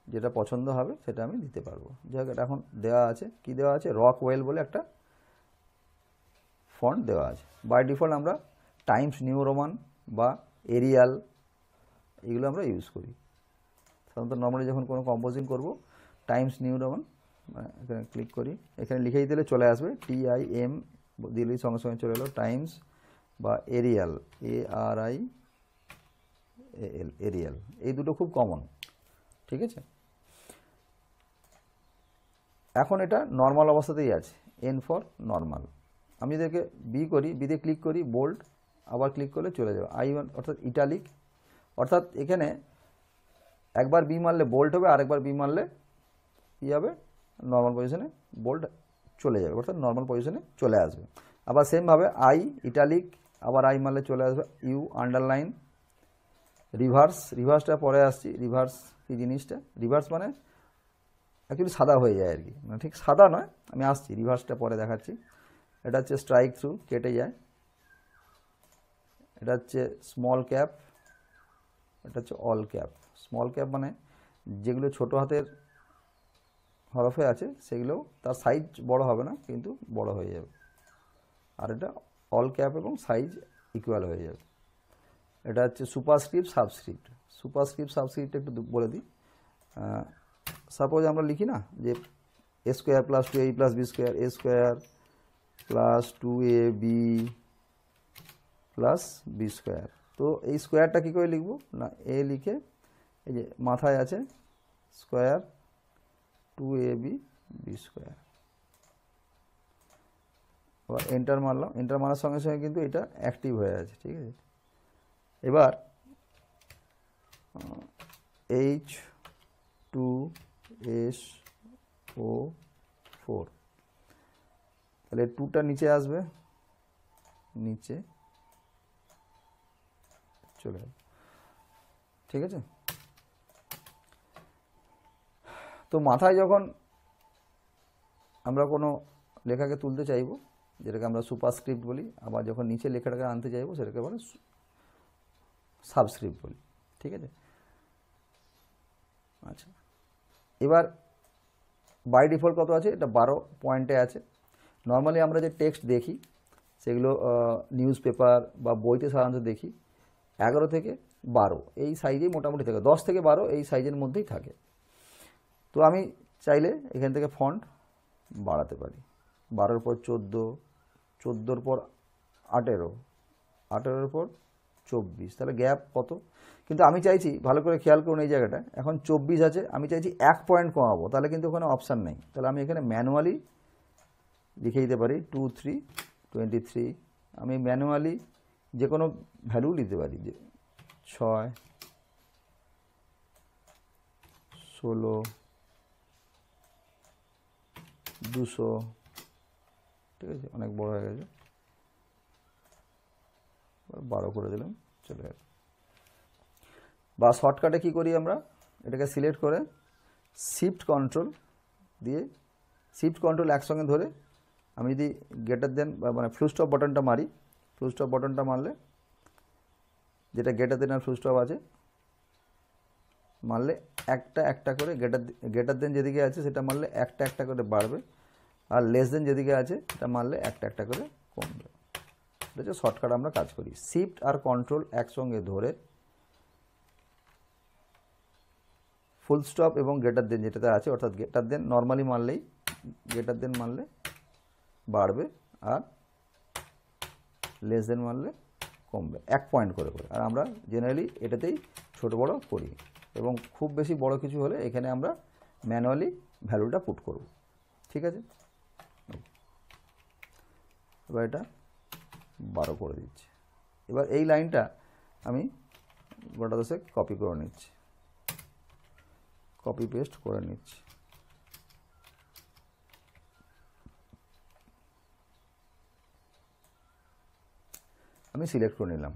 যেটা পছন্দ হবে সেটা আমি দিতে পারবো। জায়গাটা এখন দেওয়া আছে, কি দেওয়া আছে, রকওয়েল বলে একটা ফন্ট দেওয়া আছে। বাই ডিফল্ট আমরা টাইমস নিউ রোমান বা এরিয়াল এগুলো আমরা ইউজ করি সাধারণত। নর্মালি যখন কোনো কম্পোজিং করব, টাইমস নিউ রোমান এখানে ক্লিক করি, এখানে লিখেই দিলে চলে আসবে, TIM দিলেই সঙ্গে সঙ্গে চলে এলো টাইমস, বা এরিয়াল, ARIAL, এরিয়াল, এই দুটো খুব কমন। ঠিক আছে, এখন এটা নর্মাল অবস্থাতেই আছে, এন ফর নর্মাল। আমি যদি একে বি করি, বিতে ক্লিক করি, বোল্ড, আবার ক্লিক করলে চলে যাবে I1 অর্থাৎ ইটালিক, অর্থাৎ এখানে একবার বি মারলে বোল্ড হবে, আরেকবার বি মারলে কী হবে, নর্মাল পজিশনে বোল্ড চলে যাবে, অর্থাৎ নর্মাল পজিশনে চলে আসবে। আবার সেমভাবে আই ইটালিক, আবার আই মারলে চলে আসবে ইউ আন্ডারলাইন, রিভার্স, রিভার্সটা পরে আসছি। রিভার্স কি জিনিসটা, রিভার্স মানে অ্যাকচুয়ালি সাদা হয়ে যায় আর কি, মানে ঠিক সাদা নয়, আমি আসছি, রিভার্সটা পরে দেখাচ্ছি। এটা হচ্ছে স্ট্রাইক থ্রু, কেটে যায়। এটা হচ্ছে স্মল ক্যাপ, এটা হচ্ছে অল ক্যাপ। স্মল ক্যাপ মানে যেগুলো ছোটো হাতের হরফে আছে সেগুলোও তার সাইজ বড় হবে না, কিন্তু বড় হয়ে যাবে। আর এটা অল ক্যাপ এবং সাইজ ইকুয়াল হয়ে যাবে। এটা হচ্ছে সুপারস্ক্রিপ্ট সাবস্ক্রিপ্ট। সুপারস্ক্রিপ্ট সাবস্ক্রিপ্ট একটু বলে দিই। সাপোজ আমরা লিখি না যে A square plus 2ab plus B square, A square plus 2ab plus B square. তো এই স্কোয়ারটা কী করে লিখব না, এ লিখে এই যে মাথায় আছে স্কোয়ার 2ab বি স্কোয়ার, আবার এন্টার মারলাম। এন্টার মারার সঙ্গে সঙ্গে কিন্তু এটা অ্যাক্টিভ হয়ে আছে, ঠিক আছে। এবার H2SO4, তাহলে 2টা নিচে আসবে, নিচে চলে যাবে, ঠিক আছে। তো মাথায় যখন আমরা কোনো লেখাকে তুলতে চাইব, যেটাকে আমরা সুপারস্ক্রিপ্ট বলি, আবার যখন নিচে লেখাটাকে আনতে চাইব সেটাকে বলে সাবস্ক্রিপ্ট বলি, ঠিক আছে। আচ্ছা, এবার বাই ডিফল্ট কত আছে, এটা 12 পয়েন্টে আছে। নর্মালি আমরা যে টেক্সট দেখি সেগুলো নিউজ পেপার বা বইতে সাধারণত দেখি 11 থেকে 12 এই সাইজেই মোটামুটি থাকে, 10 থেকে 12 এই সাইজের মধ্যেই থাকে। তো আমি চাইলে এখান থেকে ফন্ট বাড়াতে পারি, 12-র পর 14, 14-র পর 18, 18-র পর 24, তাহলে গ্যাপ কত। কিন্তু আমি চাইছি, ভালো করে খেয়াল করুন এই জায়গাটা, এখন 24 আছে, আমি চাইছি 1 পয়েন্ট কমাবো, তাহলে কিন্তু ওখানে অপশান নেই। তাহলে আমি এখানে ম্যানুয়ালি লিখে দিতে পারি 2, 3, 23। আমি ম্যানুয়ালি যে কোনো ভ্যালু নিতে পারি, যে 6, 16, 200, ঠিক আছে, অনেক বড় হয়ে গেছে, 12 করে দিলাম, চলে গেল। বা শর্টকাটে কী করি আমরা, এটাকে সিলেক্ট করে শিফট কন্ট্রোল দিয়ে, শিফট কন্ট্রোল একসঙ্গে ধরে আমি যদি গ্রেটার দেন মানে ফুল স্টপ বাটনটা মারি, ফুল স্টপ বাটনটা মারলে, যেটা গ্রেটার দেন আর ফুল স্টপ আছে, মারলে একটা একটা করে গ্রেটার দেন যেদিকে আছে সেটা মারলে একটা একটা করে বাড়বে, আর লেস দেন যেদিকে আছে সেটা মারলে একটা একটা করে কমবে। এটা হচ্ছে শর্টকাট আমরা কাজ করি। শিফট আর কন্ট্রোল একসঙ্গে ধরে ফুল স্টপ এবং গ্রেটার দেন যেটাতে আছে, অর্থাৎ গ্রেটার দেন নর্মালি মারলেই, গ্রেটার দেন মারলে বাড়বে, আর লেস দেন মারলে কমবে, 1 পয়েন্ট করে করে। আর আমরা জেনারেলি এটাতেই ছোট বড় করি, এবং খুব বেশি বড় কিছু হলে এখানে আমরা ম্যানুয়ালি ভ্যালুটা পুট করব, ঠিক আছে। এবার এটা 12 করে দিচ্ছি। এবার এই লাইনটা আমি গোটা দশে কপি করে নিচ্ছি, কপি পেস্ট করে নিচ্ছি। আমি সিলেক্ট করে নিলাম।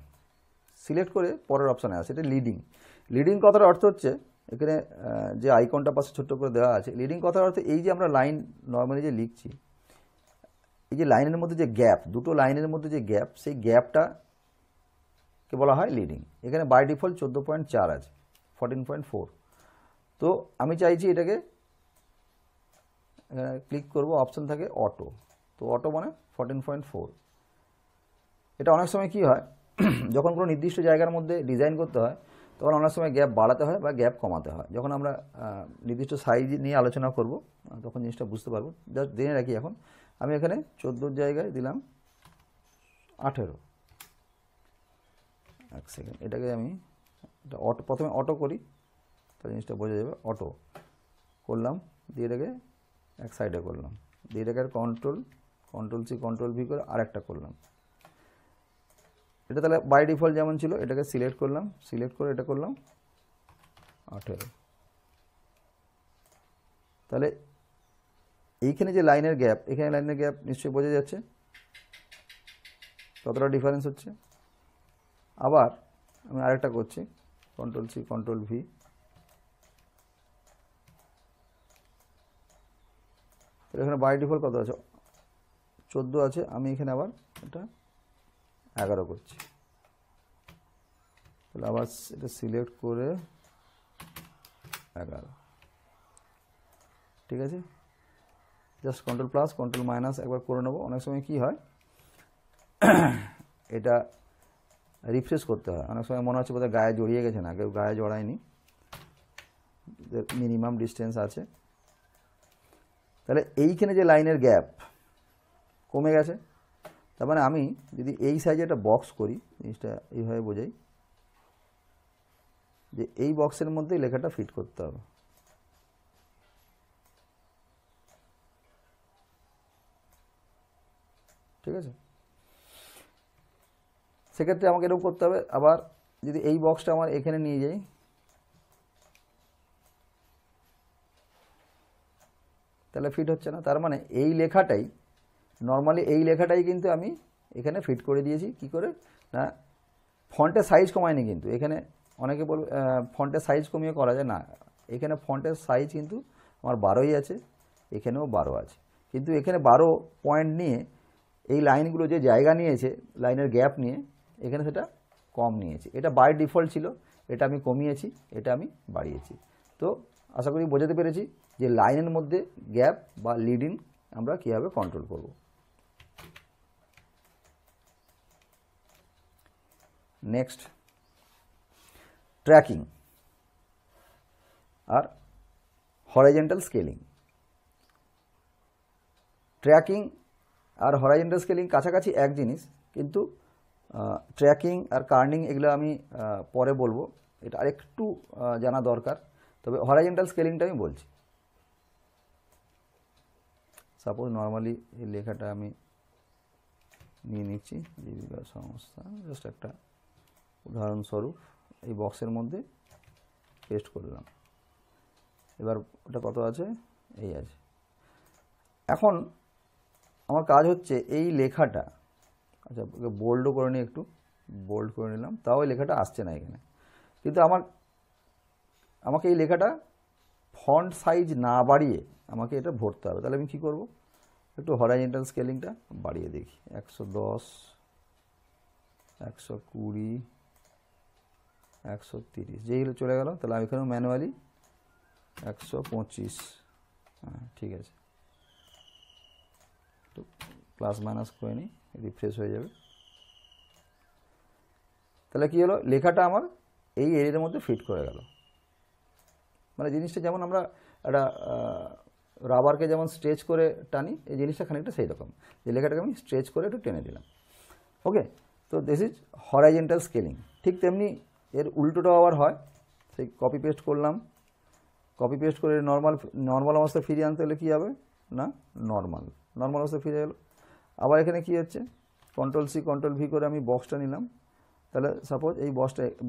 সিলেক্ট করে পরের অপশানে আছে, এটা লিডিং। লিডিং কথার অর্থ হচ্ছে, এখানে যে আইকনটা পাশে ছোট্ট করে দেওয়া আছে, লিডিং কথার অর্থ এই যে আমরা লাইন নর্মালি যে লিখছি, এই যে লাইনের মধ্যে যে গ্যাপ, দুটো লাইনের মধ্যে যে গ্যাপ, সেই গ্যাপটাকে বলা হয় লিডিং। এখানে বাই ডিফল্ট 14.4 আছে, 14.4। তো আমি চাইছি এটাকে, ক্লিক করব, অপশান থাকে অটো। তো অটো মানে 14.4। এটা অনেক সময় কি হয়, যখন কোনো নির্দিষ্ট জায়গার মধ্যে ডিজাইন করতে হয় তখন অনেক সময় গ্যাপ বাড়াতে হয় বা গ্যাপ কমাতে হয়। যখন আমরা নির্দিষ্ট সাইজ নিয়ে আলোচনা করব তখন জিনিসটা বুঝতে পারবো। জাস্ট জেনে রাখি, এখন আমি এখানে 14 জায়গায় দিলাম 18। এক সেকেন্ড, এটাকে আমি অটো, প্রথমে অটো করি, তাহলে জিনিসটা বোঝা যাবে। অটো করলাম, দিয়ে এটাকে এক সাইডে করলাম, দিয়ে এটাকে কন্ট্রোল সি কন্ট্রোল ভি করে আরেকটা করলাম। এটা তাহলে বাই ডিফল্ট যেমন ছিল এটাকে সিলেক্ট করলাম, সিলেক্ট করে এটা করলাম 18। তাহলে এইখানে যে লাইনের গ্যাপ, এখানে লাইনের গ্যাপ নিশ্চয়ই বোঝা যাচ্ছে কতটা ডিফারেন্স হচ্ছে। আবার আমি আরেকটা করছি, কন্ট্রোল সি কন্ট্রোল ভি, এখানে বাই ডিফল্ট কত আছে 14 আছে, আমি এখানে আবার এটা 11 করছি। তাহলে আবার এটা সিলেক্ট করে 11, ঠিক আছে। Just control plus control minus একবার করে নেবো। অনেক সময় কি হয় এটা রিফ্রেশ করতে হয়, অনেক সময় মনে হচ্ছে বোধহয় গায়ে জড়িয়ে গেছে, না কেউ গায়ে জড়ায়নি, মিনিমাম ডিস্টেন্স আছে। তাহলে এইখানে যে লাইনের গ্যাপ কমে গেছে, তার মানে আমি যদি এই সাইজে একটা বক্স করি, জিনিসটা এইভাবে বোঝাই যে এই বক্সের মধ্যেই লেখাটা ফিট করতে হবে। ঠিক আছে, সেক্ষেত্রে আমাকে এরকম করতে হবে। আবার যদি এই বক্সটা আমার এখানে নিয়ে যাই, তাহলে ফিট হচ্ছে না। তার মানে এই লেখাটাই নর্মালি, এই লেখাটাই কিন্তু আমি এখানে ফিট করে দিয়েছি। কি করে না, ফন্টের সাইজ কমায়নি কিন্তু। এখানে অনেকে বলবে ফন্টের সাইজ কমিয়ে করা যায়, না, এখানে ফন্টের সাইজ কিন্তু আমার 12ই আছে, এখানেও 12 আছে, কিন্তু এখানে 12 পয়েন্ট নিয়ে এই লাইনগুলো যে জায়গা নিয়েছে লাইনের গ্যাপ নিয়ে, এখানে সেটা কম নিয়েছে। এটা বাই ডিফল্ট ছিল, এটা আমি কমিয়েছি, এটা আমি বাড়িয়েছি। তো আশা করি বোঝাতে পেরেছি যে লাইনের মধ্যে গ্যাপ বা লিডিং আমরা কীভাবে কন্ট্রোল করব। নেক্সট, ট্র্যাকিং আর হরাইজন্টাল স্কেলিং। ট্র্যাকিং আর হরাইজন্টাল স্কেলিং কাছাকাছি এক জিনিস, কিন্তু ট্র্যাকিং আর কার্নিং এগুলো আমি পরে বলবো, এটা আরেকটু জানা দরকার। তবে হরাইজন্টাল স্কেলিংটা আমি বলছি। সাপোজ নর্মালি এই লেখাটা আমি নিয়ে নিচ্ছি, জীবিকা সংস্থা, জাস্ট একটা উদাহরণস্বরূপ এই বক্সের মধ্যে পেস্ট করলাম। এবার ওটা কত আছে, এই আছে। এখন আমার কাজ হচ্ছে এই লেখাটা, আচ্ছা বোল্ডও করে নিই, একটু বোল্ড করে নিলাম, তাও এই লেখাটা আসছে না এখানে। কিন্তু আমাকে এই লেখাটা ফন্ট সাইজ না বাড়িয়ে আমাকে এটা ভরতে হবে। তাহলে আমি কী করব, একটু হরাইজন্টাল স্কেলিংটা বাড়িয়ে দেখি, 110, 120, 130, যেইগুলো চলে গেল। তাহলে আমি এখানে ম্যানুয়ালি 125, হ্যাঁ ঠিক আছে, একটু প্লাস মাইনাস করে নিই, রিফ্রেশ হয়ে যাবে। তাহলে কী হলো, লেখাটা আমার এই এরিয়ার মধ্যে ফিট করে গেল। মানে জিনিসটা যেমন আমরা একটা রাবারকে যেমন স্ট্রেচ করে টানি, এই জিনিসটা খানিকটা সেই রকম, যে লেখাটাকে আমি স্ট্রেচ করে একটু টেনে দিলাম। ওকে, তো দিস ইজ হরাইজন্টাল স্কেলিং। ঠিক তেমনি এর উল্টোটাও আবার হয়। সেই কপি পেস্ট করলাম, কপি পেস্ট করে নর্মাল অবস্থায় ফিরিয়ে আনতে হলে কী হবে না, নর্মাল অবস্থায় ফিরে গেল। আবার এখানে কী হচ্ছে, কন্ট্রোল সি কন্ট্রোল ভি করে আমি বক্সটা নিলাম। তাহলে সাপোজ এই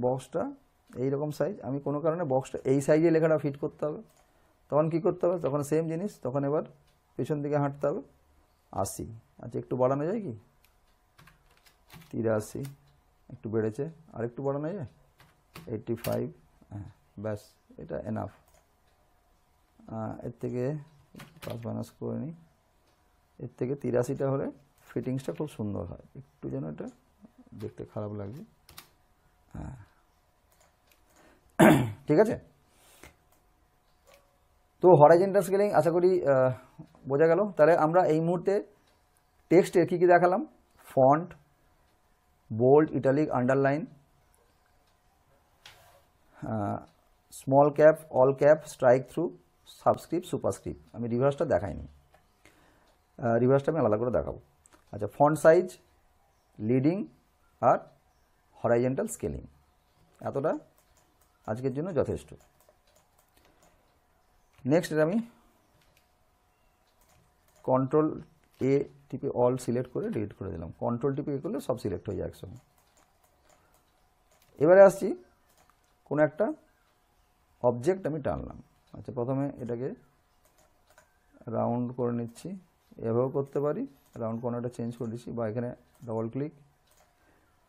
বক্সটা এইরকম সাইজ, আমি কোনো কারণে বক্সটা এই সাইজে লেখাটা ফিট করতে হবে। তখন কী করতে হবে, তখন সেম জিনিস, তখন এবার পেছন দিকে হাঁটতে হবে, 80। আচ্ছা একটু বাড়ানো যায় কি, 83, একটু বেড়েছে, আর একটু বাড়ানো যায় 85, হ্যাঁ ব্যাস, এটা এনাফ। এর থেকে প্লাস মাইনাস করে নিই, এর থেকে 83টা হলে ফিটিংসটা খুব সুন্দর হয়। একটু যেন এটা দেখতে খারাপ লাগছে, হ্যাঁ ঠিক আছে। তো হরাইজন্টাল স্কেলিং আশা করি বোঝা গেল। তাহলে আমরা এই মুহূর্তে টেক্সটের কী কী দেখালাম, font, bold, italic, underline, small cap, all cap, strike through, subscript, superscript. আমি রিভার্সটা দেখাইনি, রিভার্সটা আমি আলাদা করে দেখাবো। আচ্ছা, ফন্ট সাইজ, লিডিং আর হরাইজন্টাল স্কেলিং, এতটা আজকের জন্য যথেষ্ট। নেক্সট আমি কন্ট্রোল এ টিপে অল সিলেক্ট করে ডিলিট করে দিলাম, কন্ট্রোল টিপে এ করলে সব সিলেক্ট হয়ে যায় একসঙ্গে। এবারে আসছি কোনো একটা অবজেক্ট আমি টানলাম। আচ্ছা, প্রথমে এটাকে রাউন্ড করে নিচ্ছি, এভাবেও করতে পারি, রাউন্ড কর্নারটা চেঞ্জ করে দিচ্ছি, বা এখানে ডবল ক্লিক,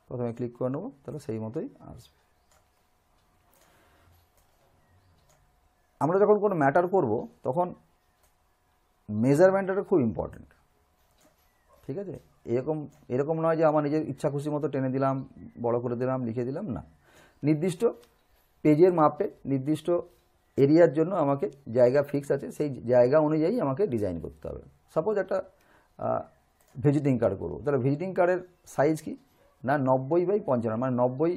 প্রথমে ক্লিক করে নেবো, তাহলে সেই মতোই আসবে। আমরা যখন কোনো ম্যাটার করব তখন মেজারমেন্টটা খুব ইম্পর্টেন্ট, ঠিক আছে? এরকম নয় যে আমার নিজের ইচ্ছা খুশি মতো টেনে দিলাম, বড় করে দিলাম, লিখে দিলাম, না। নির্দিষ্ট পেজের মাপে নির্দিষ্ট এরিয়ার জন্য আমাকে জায়গা ফিক্স আছে, সেই জায়গা অনুযায়ী আমাকে ডিজাইন করতে হবে। সাপোজ একটা ভিজিটিং কার্ড করবো, তাহলে ভিজিটিং কার্ডের সাইজ কি না 90/55, মানে 90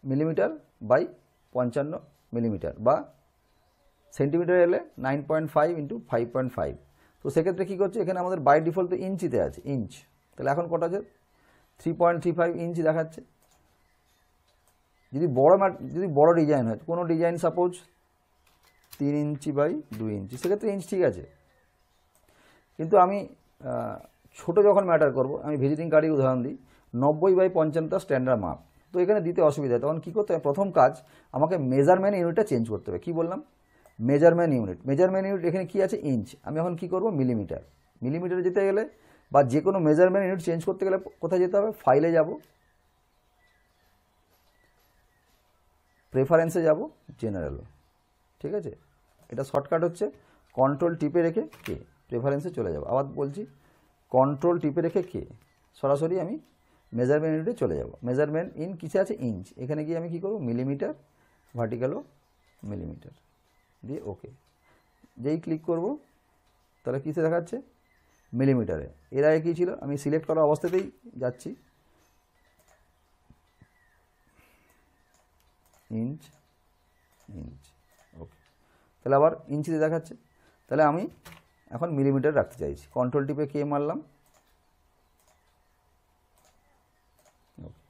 মিলিমিটার বাই 55 মিলিমিটার, বা সেন্টিমিটার এলে 9.5 × 5.5। তো সেক্ষেত্রে কী করছে, এখানে আমাদের বাই ডিফল্ট তো ইঞ্চিতে আছে, ইঞ্চ, তাহলে এখন কটা আছে 3.35 ইঞ্চ দেখাচ্ছে। যদি বড় ডিজাইন হয়, কোনো ডিজাইন সাপোজ 3 ইঞ্চি/2 ইঞ্চি, সেক্ষেত্রে ইঞ্চ ঠিক আছে। কিন্তু আমি ছোট যখন ম্যাটার করব, আমি ভিজিটিং কার্ডই উদাহরণ দিই, 90/55 স্ট্যান্ডার্ড মাপ, তো এখানে দিতে অসুবিধা হয়। তখন কী করতে হবে, প্রথম কাজ আমাকে মেজারমেন্ট ইউনিটটা চেঞ্জ করতে হবে। কী বললাম, মেজারমেন্ট ইউনিট এখানে কি আছে, ইঞ্চ। আমি এখন কি করব, মিলিমিটারে যেতে গেলে বা যে কোনো মেজারমেন্ট ইউনিট চেঞ্জ করতে গেলে কোথায় যেতে হবে, ফাইলে যাব, প্রেফারেন্সে যাব, জেনারেল, ঠিক আছে? এটা শর্টকাট হচ্ছে কন্ট্রোল টিপে রেখে কে, প্রেফারেন্সে চলে যাব। আবার বলছি, কন্ট্রোল টিপে রেখে কে, সরাসরি আমি মেজারমেন্ট ইউনিটে চলে যাব। মেজারমেন্ট ইন কিসে আছে, ইঞ্চ, এখানে গিয়ে আমি কী করব, মিলিমিটার, ভার্টিক্যালও মিলিমিটার দিয়ে ওকে। যেই ক্লিক করব তাহলে কিসে দেখাচ্ছে, মিলিমিটারে। এর আগে কী ছিল, আমি সিলেক্ট করা অবস্থাতেই যাচ্ছি, ইঞ্চ, ওকে, তাহলে আবার ইঞ্চিতে দেখাচ্ছে। তাহলে আমি এখন মিলিমিটার রাখতে চাইছি, কন্ট্রোল টিপে কে মারলাম, ওকে।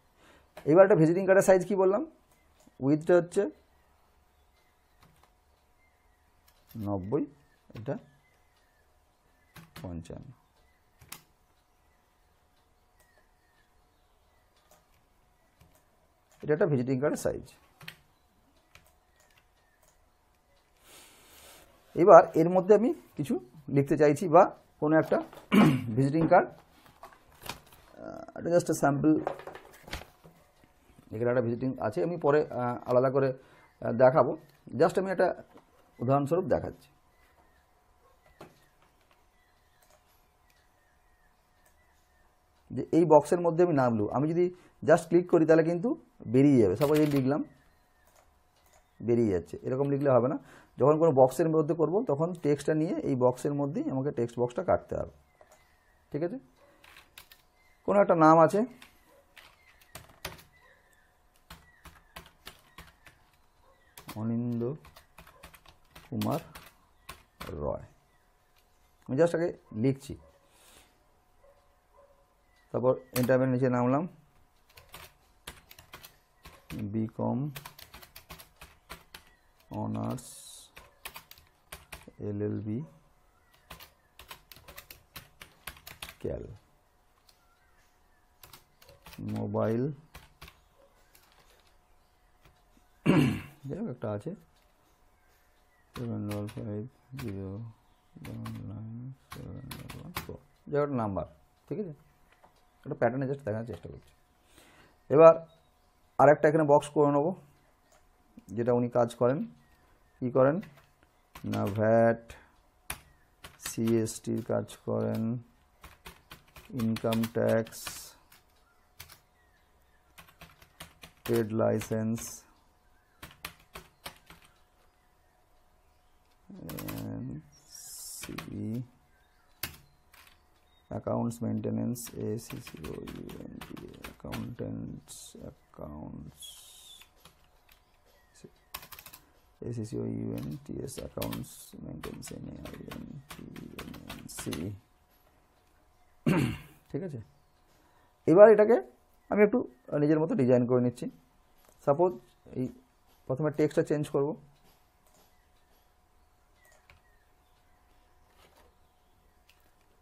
এবার একটা ভিজিটিং কার্ডের সাইজ কি বললাম, উইথটা হচ্ছে 90, এটা 55। এটা একটা ভিজিটিং কার্ডের সাইজ। এবার এর মধ্যে আমি কিছু লিখতে চাইছি, বা কোনো একটা ভিজিটিং কার্ড, এটা জাস্ট স্যাম্পল, এখানে একটা ভিজিটিং আছে, আমি পরে আলাদা করে দেখাবো, জাস্ট আমি একটা উদাহরণস্বরূপ দেখাচ্ছি। যে এই বক্সের মধ্যে আমি নামলু, আমি যদি জাস্ট ক্লিক করি তাহলে কিন্তু বেরিয়ে যাবে। সাপোজ এই লিখলাম, বেরিয়ে যাচ্ছে, এরকম লিখলে হবে না। যখন কোনো বক্সের মধ্যে করব তখন টেক্সটটা নিয়ে এই বক্সের মধ্যেই আমাকে টেক্সট বক্সটা কাটতে হবে, ঠিক আছে? কোনো একটা নাম আছে, অনিন্দ কুমার রয়, আমি জাস্ট আগে লিখছি, তারপর এন্টারের নিচে নামলাম, বিকম অনার্স LLB ক্যাল, মোবাইল যাই হোক একটা আছে 7550791, যাই হোক নাম্বার, ঠিক আছে? একটা প্যাটার্নে জাস্ট দেখানোর চেষ্টা করছি। এবার আরেকটা এখানে বক্স করে নেব, যেটা উনি কাজ করেন, কি করেন না, ভ্যাট CSTর কাজ করেন, income tax, trade licence, accounts maintenance, accountants, accounts, ACCOUNTS, accounts maintenance, NAINTNC, ঠিক আছে? এবার এটাকে আমি একটু নিজের মতো ডিজাইন করে নিচ্ছি। সাপোজ এই প্রথমে টেক্সটটা চেঞ্জ করব,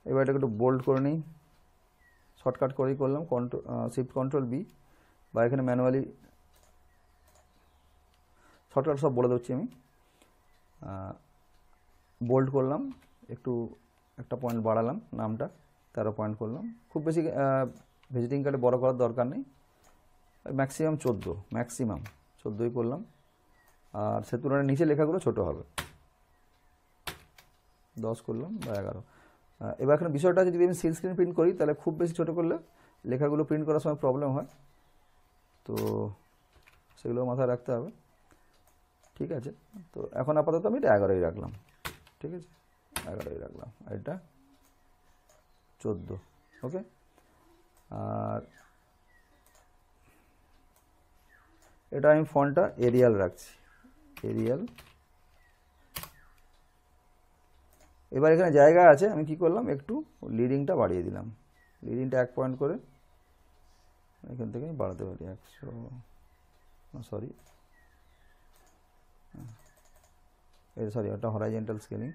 এবার এটাকে একটু বোল্ড করে নিই, শর্টকাট করেই করলাম, শিফট কন্ট্রোল বি, বা এখানে ম্যানুয়ালি শর্টকাট সব বলে দিচ্ছি আমি। বোল্ড করলাম, একটু একটা পয়েন্ট বাড়ালাম, নামটা 13 পয়েন্ট করলাম। খুব বেশি ভিজিটিং কার্ডে বড় করার দরকার নেই, ম্যাক্সিমাম 14, ম্যাক্সিমাম 14ই করলাম। আর সে তুলনায় নিচে লেখাগুলো ছোট হবে, 10 করলাম বা 11। এবার এখানে বিষয়টা আছে, যদি আমি সিল স্ক্রিন প্রিন্ট করি তাহলে খুব বেশি ছোট করলে লেখাগুলো প্রিন্ট করার সময় প্রবলেম হয়, তো সেগুলো মাথায় রাখতে হবে। ঠিক আছে, তো এখন আপাতত আমি এটা 11ই রাখলাম। ঠিক আছে, 11ই রাখলাম, আর এটা 14। ওকে, আর এটা আমি ফন্টটা এরিয়াল রাখছি, এরিয়াল। এবার এখানে জায়গা আছে, আমি কি করলাম, একটু লিডিংটা বাড়িয়ে দিলাম, লিডিংটা 1 পয়েন্ট করে এখান থেকে বাড়াতে পারি 100, সরি ওটা হরাইজন্টাল স্কেলিং,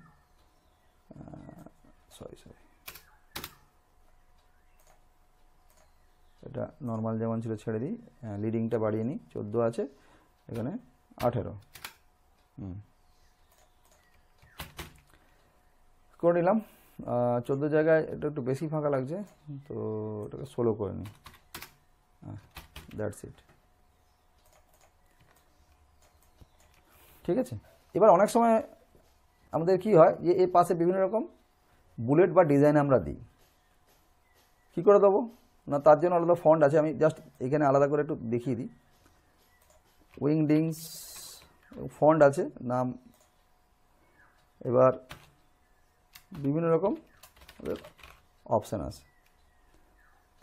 সরি এটা নর্মাল যেমন ছিল ছেড়ে দিই, লিডিংটা বাড়িয়ে নিই, 14 আছে, এখানে 18 করে নিলাম। 14 জায়গায় এটা একটু বেশি ফাঁকা লাগছে, তো এটাকে 16 করে নিই, দ্যাটস ইট। ঠিক আছে, এবার অনেক সময় আমাদের কি হয় যে এর পাশে বিভিন্ন রকম বুলেট বা ডিজাইন আমরা দিই, কি করে দেবো না, তার জন্য আলাদা ফন্ট আছে, আমি জাস্ট এখানে আলাদা করে একটু দেখিয়ে দিই। উইংডিংস ফন্ট আছে, নাম, এবার বিভিন্ন রকম অপশান আছে,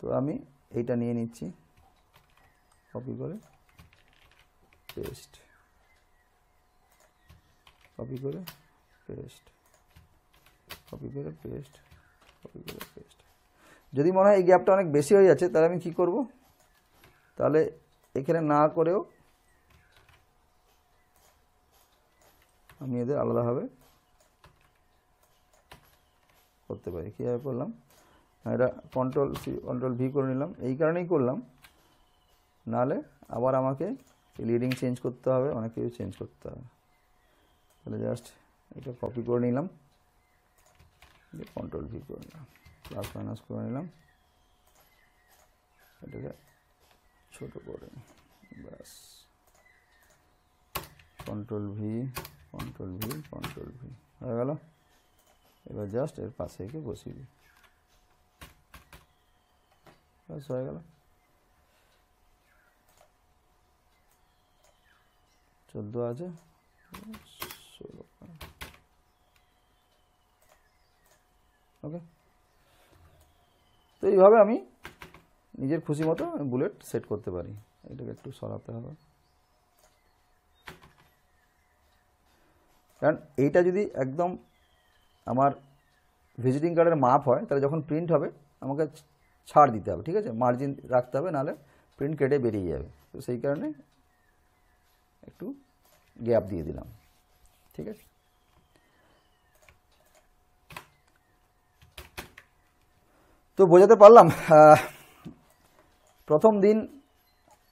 তো আমি এইটা নিয়ে নিচ্ছি, কপি করে পেস্ট, কপি করে পেস্ট, কপি করে পেস্ট, কপি করে পেস্ট। যদি মনে হয় এই গ্যাপটা অনেক বেশি হয়ে যাচ্ছে, তাহলে আমি কি করব, তাহলে এখানে না করেও আমি এদের আলাদাভাবে করতে পারি। কীভাবে করলাম, এটা কন্ট্রোল ভি করে নিলাম, এই কারণেই করলাম, নাহলে আবার আমাকে লিডিং চেঞ্জ করতে হবে, অনেক কিছু চেঞ্জ করতে হবে। তাহলে জাস্ট এটা কপি করে নিলাম, কন্ট্রোল ভি করে নিলাম, প্লাস মাইনাস করে নিলাম, এটাকে ছোট করে ব্যাস, কন্ট্রোল ভি হয়ে গেল। এবার জাস্ট এর পাশে একে বসিয়ে দিই, ব্যাস হয়ে গেল। 14 আছে, 16। ওকে, তো এইভাবে আমি নিজের খুশি মতো বুলেট সেট করতে পারি। এটাকে একটু সরাতে হবে, কারণ এইটা যদি একদম আমার ভিজিটিং কার্ডের মাপ হয়, তাহলে যখন প্রিন্ট হবে আমাকে ছাড় দিতে হবে, ঠিক আছে, মার্জিন রাখতে হবে, নাহলে প্রিন্ট কেটে বেরিয়ে যাবে। তো সেই কারণে একটু গ্যাপ দিয়ে দিলাম। ঠিক আছে, তো বোঝাতে পারলাম। প্রথম দিন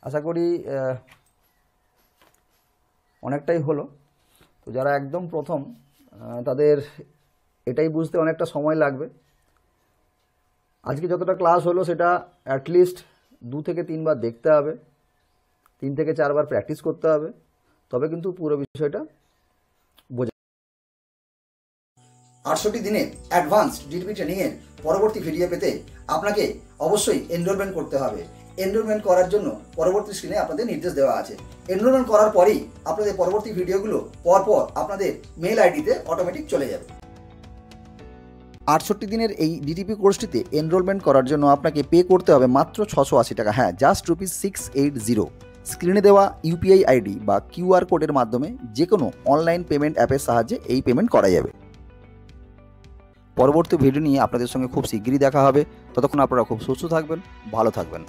আশা করি অনেকটাই হলো। তো যারা একদম প্রথম তাদের এটাই বুঝতে অনেকটা সময় লাগবে। আজকে যতটা ক্লাস হলো সেটা অ্যাটলিস্ট 2 থেকে 3 বার দেখতে হবে, 3 থেকে 4 বার প্র্যাকটিস করতে হবে, তবে কিন্তু পুরো বিষয়টা বোঝা। 68 দিনের অ্যাডভান্স ডিটিপি ট্রেনিংয়ের পরবর্তী ভিডিও পেতে আপনাকে অবশ্যই এনরোলমেন্ট করতে হবে। এনরোলমেন্ট করার জন্য পরবর্তী স্ক্রিনে আপনাদের নির্দেশ দেওয়া আছে। এনরোলমেন্ট করার পরেই আপনাদের পরবর্তী ভিডিওগুলো পরপর আপনাদের মেল আইডিতে অটোমেটিক চলে যাবে। 68 দিনের এই ডিটিপি কোর্সটিতে এনরোলমেন্ট করার জন্য আপনাকে পে করতে হবে মাত্র 680 টাকা। হ্যাঁ, জাস্ট ₹680। স্ক্রিনে দেওয়া ইউপিআই আইডি বা কিউআর কোডের মাধ্যমে যে কোনো অনলাইন পেমেন্ট অ্যাপের সাহায্যে এই পেমেন্ট করা যাবে। পরবর্তী ভিডিও নিয়ে আপনাদের সঙ্গে খুব শিগগিরই দেখা হবে। ততক্ষণ আপনারা খুব সুস্থ থাকবেন, ভালো থাকবেন।